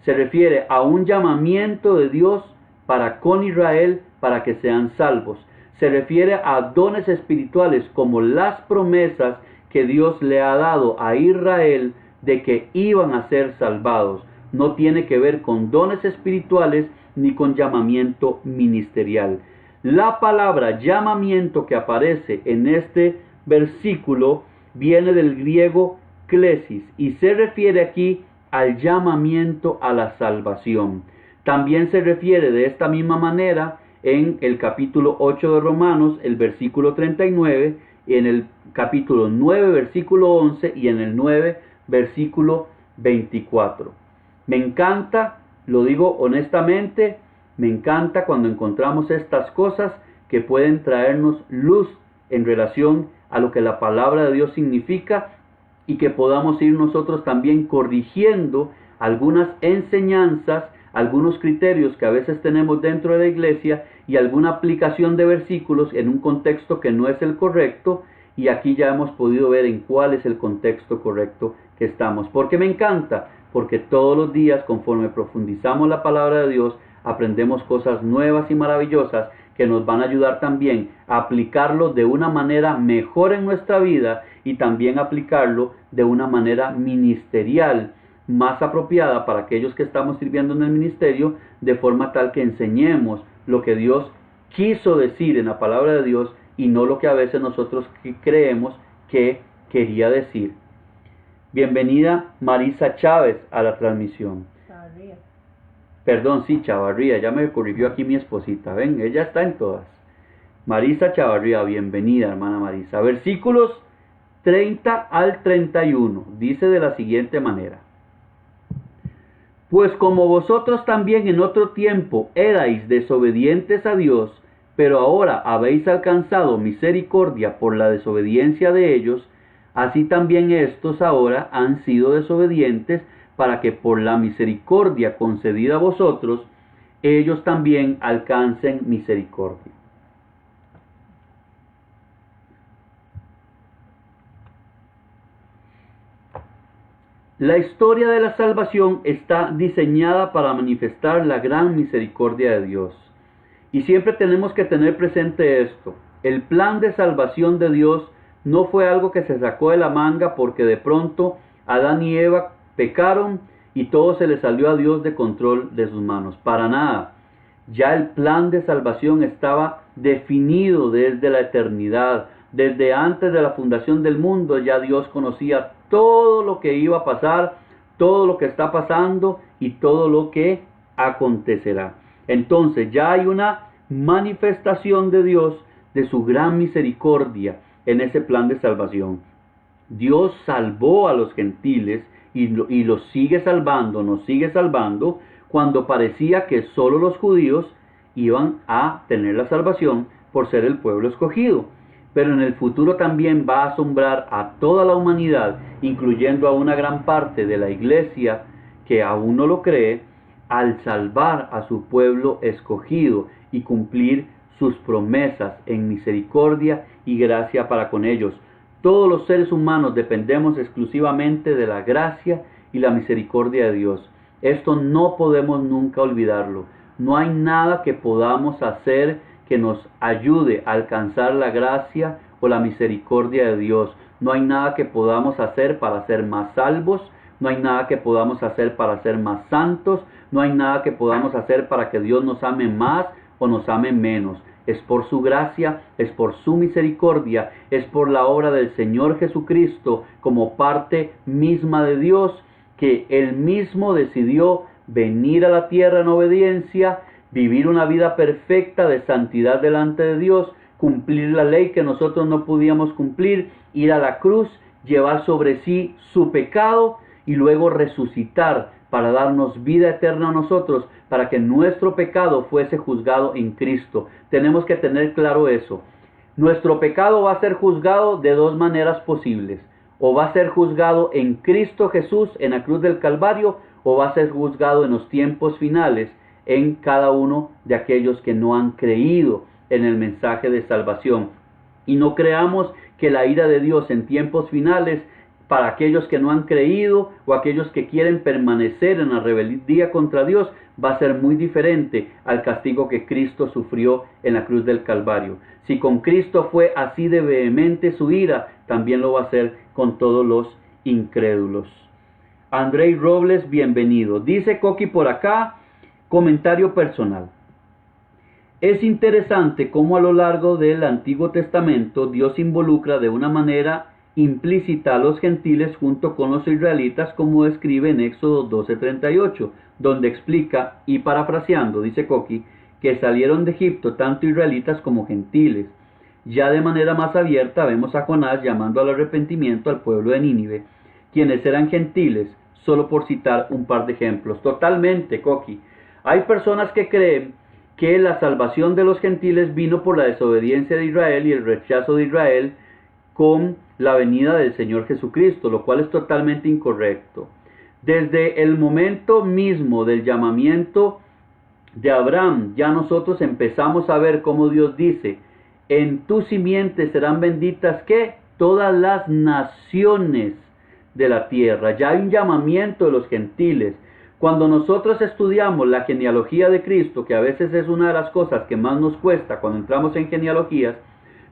Se refiere a un llamamiento de Dios para con Israel para que sean salvos. Se refiere a dones espirituales como las promesas que Dios le ha dado a Israel de que iban a ser salvados. No tiene que ver con dones espirituales ni con llamamiento ministerial. La palabra llamamiento que aparece en este versículo viene del griego klesis y se refiere aquí al llamamiento a la salvación. También se refiere de esta misma manera en el capítulo 8 de Romanos, el versículo 39, en el capítulo 9, versículo 11 y en el 9, versículo 24. Me encanta, lo digo honestamente, me encanta cuando encontramos estas cosas que pueden traernos luz en relación a lo que la palabra de Dios significa y que podamos ir nosotros también corrigiendo algunas enseñanzas, algunos criterios que a veces tenemos dentro de la iglesia y alguna aplicación de versículos en un contexto que no es el correcto, y aquí ya hemos podido ver en cuál es el contexto correcto que estamos. ¿Por qué me encanta? Porque todos los días, conforme profundizamos la palabra de Dios, aprendemos cosas nuevas y maravillosas que nos van a ayudar también a aplicarlo de una manera mejor en nuestra vida y también aplicarlo de una manera ministerial más apropiada para aquellos que estamos sirviendo en el ministerio, de forma tal que enseñemos lo que Dios quiso decir en la palabra de Dios y no lo que a veces nosotros creemos que quería decir. Bienvenida Marisa Chávez a la transmisión. Chavarría. Perdón, sí, Chavarría, ya me corrigió aquí mi esposita, ven, ella está en todas. Marisa Chavarría, bienvenida hermana Marisa. Versículos 30 al 31, dice de la siguiente manera: Pues como vosotros también en otro tiempo erais desobedientes a Dios, pero ahora habéis alcanzado misericordia por la desobediencia de ellos, así también estos ahora han sido desobedientes, para que por la misericordia concedida a vosotros, ellos también alcancen misericordia. La historia de la salvación está diseñada para manifestar la gran misericordia de Dios. Y siempre tenemos que tener presente esto: el plan de salvación de Dios no fue algo que se sacó de la manga porque de pronto Adán y Eva pecaron y todo se le salió a Dios de control de sus manos. Para nada. Ya el plan de salvación estaba definido desde la eternidad. Desde antes de la fundación del mundo ya Dios conocía todo lo que iba a pasar, todo lo que está pasando y todo lo que acontecerá. Entonces ya hay una manifestación de Dios, de su gran misericordia en ese plan de salvación. Dios salvó a los gentiles y los sigue salvando, nos sigue salvando, cuando parecía que solo los judíos iban a tener la salvación por ser el pueblo escogido. Pero en el futuro también va a asombrar a toda la humanidad, incluyendo a una gran parte de la iglesia que aún no lo cree, al salvar a su pueblo escogido y cumplir sus promesas en misericordia y gracia para con ellos. Todos los seres humanos dependemos exclusivamente de la gracia y la misericordia de Dios. Esto no podemos nunca olvidarlo. No hay nada que podamos hacer que nos ayude a alcanzar la gracia o la misericordia de Dios. No hay nada que podamos hacer para ser más salvos. No hay nada que podamos hacer para ser más santos. No hay nada que podamos hacer para que Dios nos ame más o nos ame menos. Es por su gracia, es por su misericordia, es por la obra del Señor Jesucristo como parte misma de Dios, que Él mismo decidió venir a la tierra en obediencia, vivir una vida perfecta de santidad delante de Dios, cumplir la ley que nosotros no podíamos cumplir, ir a la cruz, llevar sobre sí su pecado y luego resucitar para darnos vida eterna a nosotros, para que nuestro pecado fuese juzgado en Cristo. Tenemos que tener claro eso. Nuestro pecado va a ser juzgado de dos maneras posibles. O va a ser juzgado en Cristo Jesús en la cruz del Calvario, o va a ser juzgado en los tiempos finales en cada uno de aquellos que no han creído en el mensaje de salvación. Y no creamos que la ira de Dios en tiempos finales para aquellos que no han creído o aquellos que quieren permanecer en la rebeldía contra Dios va a ser muy diferente al castigo que Cristo sufrió en la cruz del Calvario. Si con Cristo fue así de vehemente su ira, también lo va a hacer con todos los incrédulos. Andrei Robles, bienvenido. Dice Coqui por acá, comentario personal. Es interesante cómo a lo largo del Antiguo Testamento Dios involucra de una manera implícita a los gentiles junto con los israelitas, como describe en Éxodo 12:38, donde explica, y parafraseando, dice Coqui, que salieron de Egipto tanto israelitas como gentiles. Ya de manera más abierta vemos a Jonás llamando al arrepentimiento al pueblo de Nínive, quienes eran gentiles, solo por citar un par de ejemplos. Totalmente, Coqui. Hay personas que creen que la salvación de los gentiles vino por la desobediencia de Israel y el rechazo de Israel con la venida del Señor Jesucristo, lo cual es totalmente incorrecto. Desde el momento mismo del llamamiento de Abraham, ya nosotros empezamos a ver cómo Dios dice, en tu simiente serán benditas, ¿qué? Todas las naciones de la tierra. Ya hay un llamamiento de los gentiles. Cuando nosotros estudiamos la genealogía de Cristo, que a veces es una de las cosas que más nos cuesta cuando entramos en genealogías,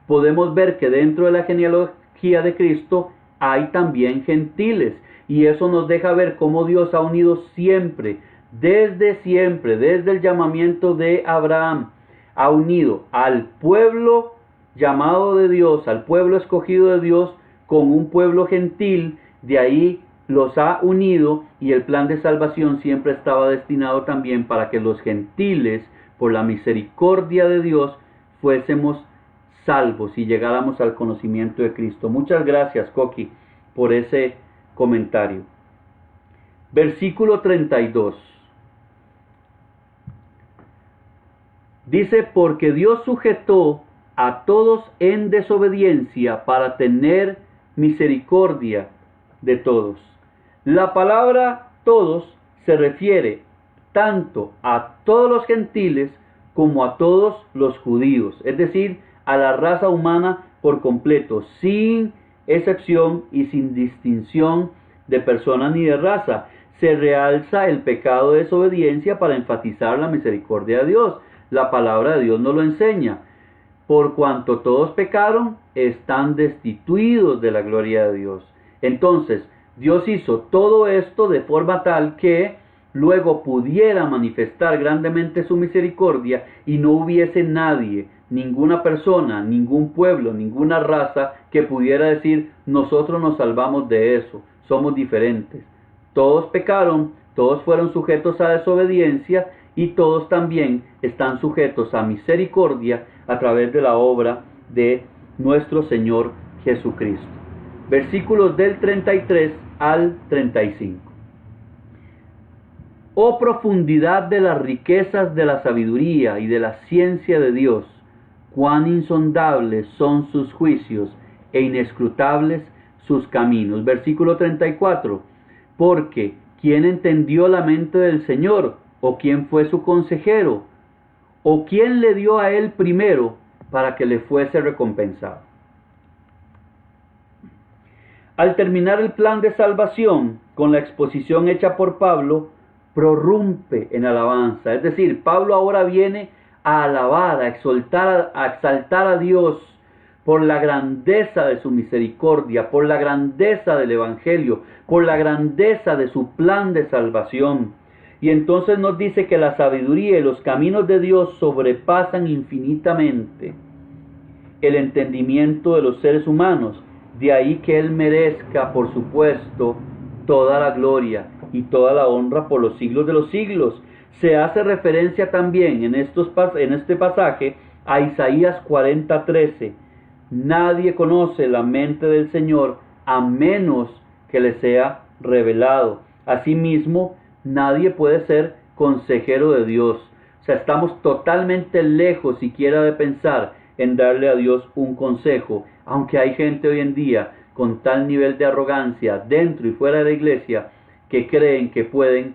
podemos ver que dentro de la genealogía de Cristo hay también gentiles. Y eso nos deja ver cómo Dios ha unido siempre, desde el llamamiento de Abraham, ha unido al pueblo llamado de Dios, al pueblo escogido de Dios, con un pueblo gentil. De ahí los ha unido, y el plan de salvación siempre estaba destinado también para que los gentiles, por la misericordia de Dios, fuésemos salvos y llegáramos al conocimiento de Cristo. Muchas gracias, Coqui, por ese comentario. Versículo 32. Dice, porque Dios sujetó a todos en desobediencia para tener misericordia de todos. La palabra todos se refiere tanto a todos los gentiles como a todos los judíos, es decir, a la raza humana por completo, sin excepción y sin distinción de persona ni de raza. Se realza el pecado de desobediencia para enfatizar la misericordia de Dios. La palabra de Dios nos lo enseña. Por cuanto todos pecaron, están destituidos de la gloria de Dios. Entonces, Dios hizo todo esto de forma tal que luego pudiera manifestar grandemente su misericordia y no hubiese nadie, ninguna persona, ningún pueblo, ninguna raza que pudiera decir, nosotros nos salvamos de eso, somos diferentes. Todos pecaron, todos fueron sujetos a desobediencia y todos también están sujetos a misericordia a través de la obra de nuestro Señor Jesucristo. Versículos del 33 al 35. Oh profundidad de las riquezas de la sabiduría y de la ciencia de Dios, cuán insondables son sus juicios e inescrutables sus caminos. Versículo 34. Porque ¿quién entendió la mente del Señor? ¿O quién fue su consejero? ¿O quién le dio a él primero para que le fuese recompensado? Al terminar el plan de salvación con la exposición hecha por Pablo, prorrumpe en alabanza. Es decir, Pablo ahora viene a alabar, a exaltar a Dios por la grandeza de su misericordia, por la grandeza del Evangelio, por la grandeza de su plan de salvación. Y entonces nos dice que la sabiduría y los caminos de Dios sobrepasan infinitamente el entendimiento de los seres humanos. De ahí que Él merezca, por supuesto, toda la gloria y toda la honra por los siglos de los siglos. Se hace referencia también en este pasaje a Isaías 40:13. Nadie conoce la mente del Señor a menos que le sea revelado. Asimismo, nadie puede ser consejero de Dios. O sea, estamos totalmente lejos siquiera de pensar en darle a Dios un consejo, aunque hay gente hoy en día con tal nivel de arrogancia dentro y fuera de la iglesia que creen que pueden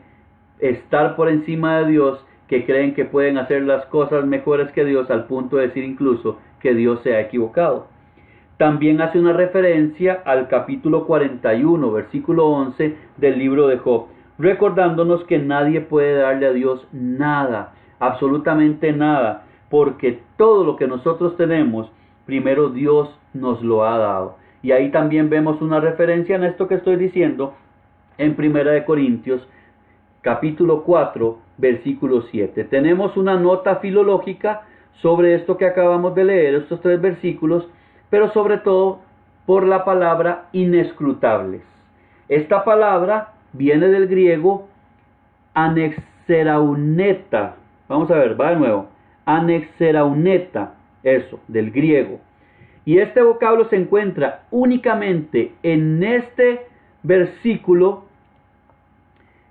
estar por encima de Dios, que creen que pueden hacer las cosas mejores que Dios, al punto de decir incluso que Dios se ha equivocado. También hace una referencia al capítulo 41, versículo 11 del libro de Job, recordándonos que nadie puede darle a Dios nada, absolutamente nada, porque todo lo que nosotros tenemos, primero Dios nos lo ha dado. Y ahí también vemos una referencia en esto que estoy diciendo en 1 Corintios, capítulo 4, versículo 7. Tenemos una nota filológica sobre esto que acabamos de leer, estos 3 versículos, pero sobre todo por la palabra inescrutables. Esta palabra viene del griego anexerauneta. Vamos a ver, va de nuevo. Anexerauneta, eso, del griego. Y este vocablo se encuentra únicamente en este versículo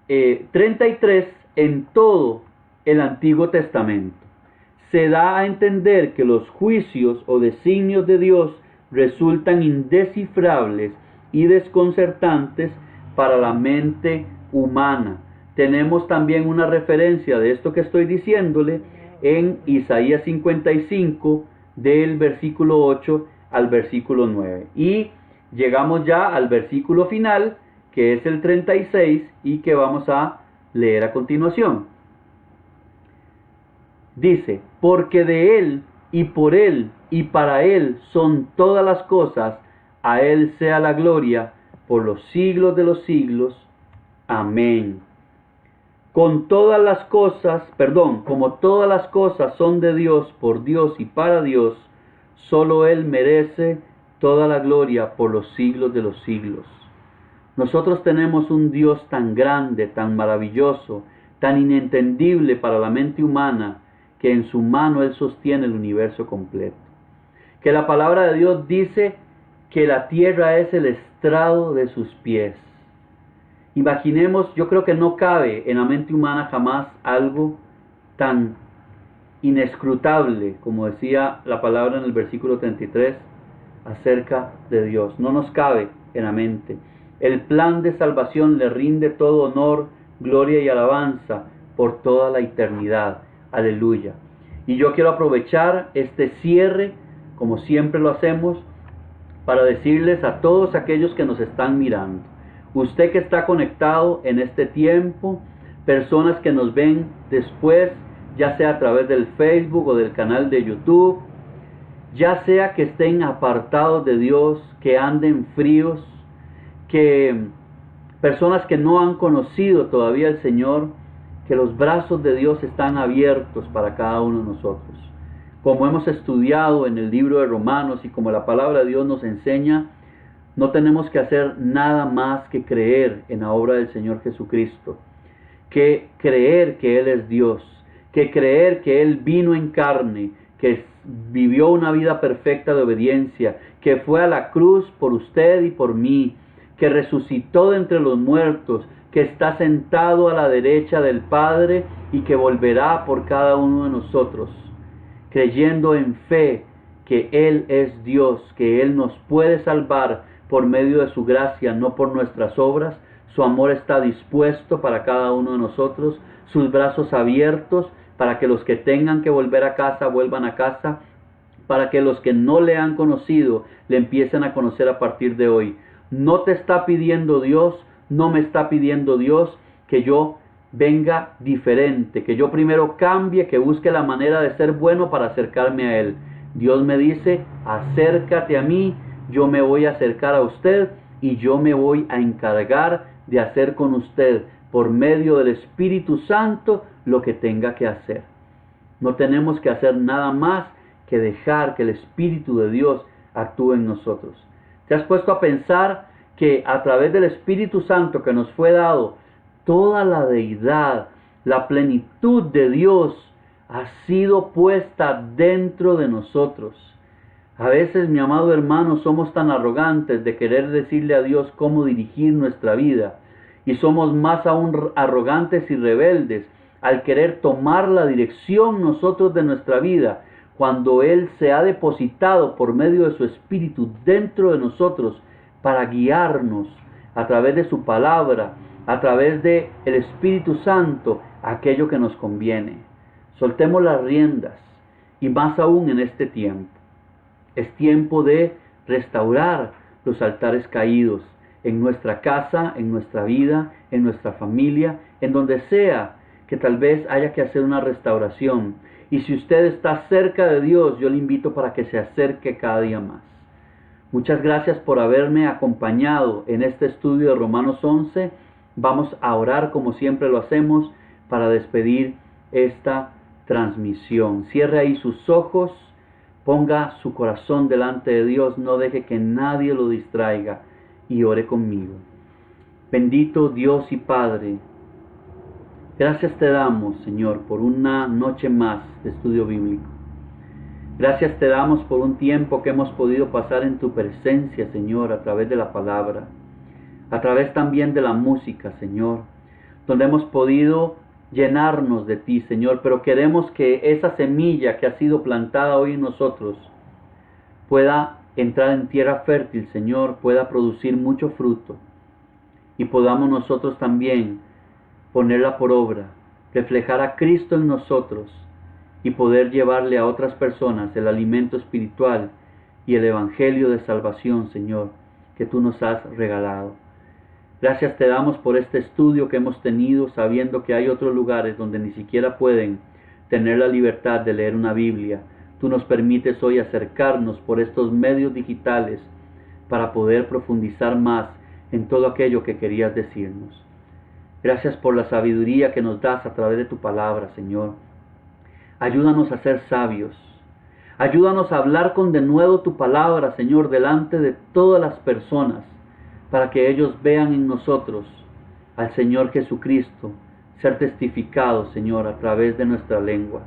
33 en todo el Antiguo Testamento. Se da a entender que los juicios o designios de Dios resultan indescifrables y desconcertantes para la mente humana. Tenemos también una referencia de esto que estoy diciéndole en Isaías 55, del versículo 8 al versículo 9. Y llegamos ya al versículo final, que es el 36, y que vamos a leer a continuación. Dice: porque de Él, y por Él, y para Él son todas las cosas, a Él sea la gloria por los siglos de los siglos. Amén. Como todas las cosas son de Dios, por Dios y para Dios, solo Él merece toda la gloria por los siglos de los siglos. Nosotros tenemos un Dios tan grande, tan maravilloso, tan inentendible para la mente humana, que en su mano Él sostiene el universo completo. Que la palabra de Dios dice que la tierra es el estrado de sus pies. Imaginemos, yo creo que no cabe en la mente humana jamás algo tan inescrutable, como decía la palabra en el versículo 33, acerca de Dios. No nos cabe en la mente. El plan de salvación le rinde todo honor, gloria y alabanza por toda la eternidad. Aleluya. Y yo quiero aprovechar este cierre, como siempre lo hacemos, para decirles a todos aquellos que nos están mirando, usted que está conectado en este tiempo, personas que nos ven después, ya sea a través del Facebook o del canal de YouTube, ya sea que estén apartados de Dios, que anden fríos, que personas que no han conocido todavía al Señor, que los brazos de Dios están abiertos para cada uno de nosotros. Como hemos estudiado en el libro de Romanos y como la palabra de Dios nos enseña, no tenemos que hacer nada más que creer en la obra del Señor Jesucristo, que creer que Él es Dios, que creer que Él vino en carne, que vivió una vida perfecta de obediencia, que fue a la cruz por usted y por mí, que resucitó de entre los muertos, que está sentado a la derecha del Padre y que volverá por cada uno de nosotros, creyendo en fe que Él es Dios, que Él nos puede salvar por medio de su gracia, no por nuestras obras. Su amor está dispuesto para cada uno de nosotros, sus brazos abiertos para que los que tengan que volver a casa vuelvan a casa, para que los que no le han conocido le empiecen a conocer a partir de hoy. No te está pidiendo Dios, no me está pidiendo Dios que yo venga diferente, que yo primero cambie, que busque la manera de ser bueno para acercarme a Él. Dios me dice: acércate a mí, yo me voy a acercar a usted y yo me voy a encargar de hacer con usted, por medio del Espíritu Santo, lo que tenga que hacer. No tenemos que hacer nada más que dejar que el Espíritu de Dios actúe en nosotros. ¿Te has puesto a pensar que a través del Espíritu Santo que nos fue dado, toda la deidad, la plenitud de Dios ha sido puesta dentro de nosotros? A veces, mi amado hermano, somos tan arrogantes de querer decirle a Dios cómo dirigir nuestra vida, y somos más aún arrogantes y rebeldes al querer tomar la dirección nosotros de nuestra vida, cuando Él se ha depositado por medio de su Espíritu dentro de nosotros para guiarnos a través de su palabra, a través del Espíritu Santo, aquello que nos conviene. Soltemos las riendas, y más aún en este tiempo. Es tiempo de restaurar los altares caídos en nuestra casa, en nuestra vida, en nuestra familia, en donde sea que tal vez haya que hacer una restauración. Y si usted está cerca de Dios, yo le invito para que se acerque cada día más. Muchas gracias por haberme acompañado en este estudio de Romanos 11. Vamos a orar como siempre lo hacemos para despedir esta transmisión. Cierre ahí sus ojos, ponga su corazón delante de Dios, no deje que nadie lo distraiga y ore conmigo. Bendito Dios y Padre, gracias te damos, Señor, por una noche más de estudio bíblico. Gracias te damos por un tiempo que hemos podido pasar en tu presencia, Señor, a través de la palabra, a través también de la música, Señor, donde hemos podido llenarnos de ti, Señor, pero queremos que esa semilla que ha sido plantada hoy en nosotros pueda entrar en tierra fértil, Señor, pueda producir mucho fruto y podamos nosotros también ponerla por obra, reflejar a Cristo en nosotros y poder llevarle a otras personas el alimento espiritual y el evangelio de salvación, Señor, que tú nos has regalado. Gracias te damos por este estudio que hemos tenido, sabiendo que hay otros lugares donde ni siquiera pueden tener la libertad de leer una Biblia. Tú nos permites hoy acercarnos por estos medios digitales para poder profundizar más en todo aquello que querías decirnos. Gracias por la sabiduría que nos das a través de tu palabra, Señor. Ayúdanos a ser sabios. Ayúdanos a hablar con denuedo tu palabra, Señor, delante de todas las personas, para que ellos vean en nosotros al Señor Jesucristo, ser testificado, Señor, a través de nuestra lengua.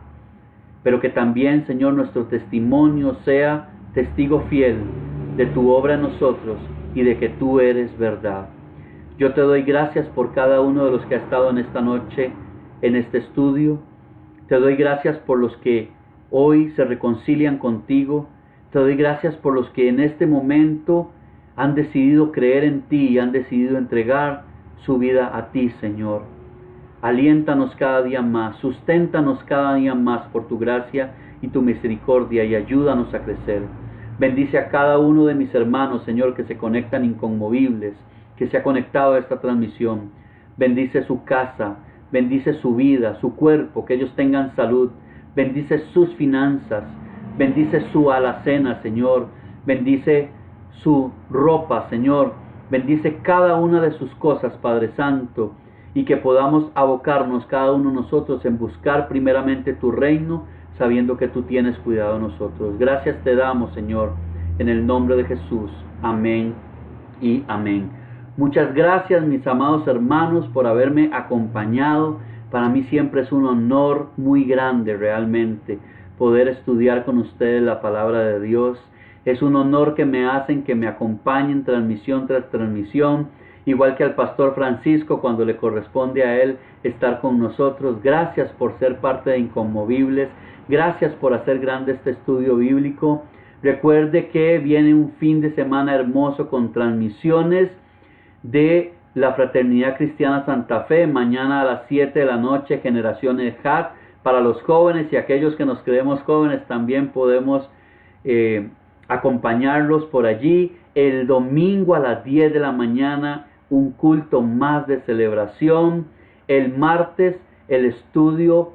Pero que también, Señor, nuestro testimonio sea testigo fiel de tu obra en nosotros y de que tú eres verdad. Yo te doy gracias por cada uno de los que ha estado en esta noche, en este estudio. Te doy gracias por los que hoy se reconcilian contigo. Te doy gracias por los que en este momento han decidido creer en ti y han decidido entregar su vida a ti, Señor. Aliéntanos cada día más, susténtanos cada día más por tu gracia y tu misericordia y ayúdanos a crecer. Bendice a cada uno de mis hermanos, Señor, que se conectan inconmovibles, que se ha conectado a esta transmisión. Bendice su casa, bendice su vida, su cuerpo, que ellos tengan salud. Bendice sus finanzas, bendice su alacena, Señor. Bendice su ropa, Señor. Bendice cada una de sus cosas, Padre Santo, y que podamos abocarnos cada uno de nosotros en buscar primeramente tu reino, sabiendo que tú tienes cuidado de nosotros. Gracias te damos, Señor, en el nombre de Jesús. Amén y amén. Muchas gracias, mis amados hermanos, por haberme acompañado. Para mí siempre es un honor muy grande realmente poder estudiar con ustedes la palabra de Dios. Es un honor que me hacen, que me acompañen transmisión tras transmisión, igual que al pastor Francisco cuando le corresponde a él estar con nosotros. Gracias por ser parte de Inconmovibles. Gracias por hacer grande este estudio bíblico. Recuerde que viene un fin de semana hermoso con transmisiones de la Fraternidad Cristiana Santa Fe. Mañana a las 7 de la noche, Generaciones HAT. Para los jóvenes y aquellos que nos creemos jóvenes también podemos acompañarlos por allí. El domingo a las 10 de la mañana, un culto más de celebración. El martes, el estudio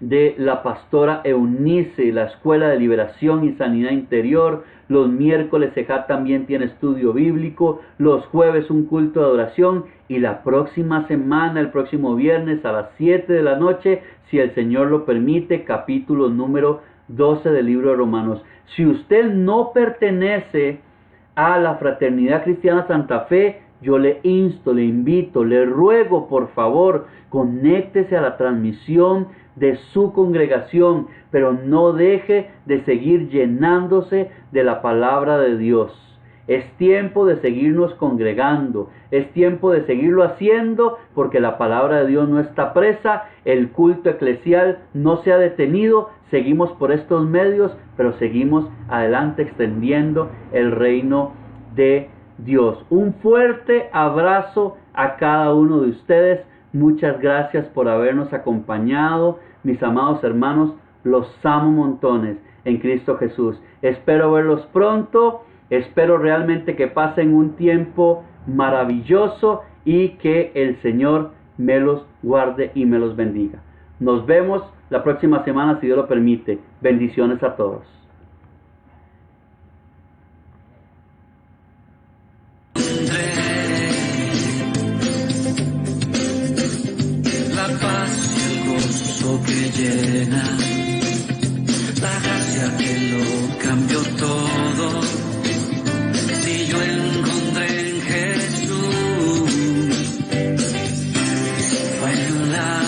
de la pastora Eunice, la Escuela de Liberación y Sanidad Interior. Los miércoles EJAT también tiene estudio bíblico. Los jueves un culto de adoración. Y la próxima semana, el próximo viernes a las 7 de la noche, si el Señor lo permite, capítulo número 12 del libro de Romanos. Si usted no pertenece a la Fraternidad Cristiana Santa Fe, yo le insto, le invito, le ruego, por favor, conéctese a la transmisión de su congregación, pero no deje de seguir llenándose de la palabra de Dios. Es tiempo de seguirnos congregando, es tiempo de seguirlo haciendo, porque la palabra de Dios no está presa, el culto eclesial no se ha detenido, seguimos por estos medios, pero seguimos adelante extendiendo el reino de Dios. Un fuerte abrazo a cada uno de ustedes. Muchas gracias por habernos acompañado, mis amados hermanos. Los amo montones en Cristo Jesús. Espero verlos pronto. Espero realmente que pasen un tiempo maravilloso y que el Señor me los guarde y me los bendiga. Nos vemos la próxima semana, si Dios lo permite. Bendiciones a todos. La paz y el gozo que llena, la gracia que lo cambió todo. Si yo encontré en Jesús, fue en la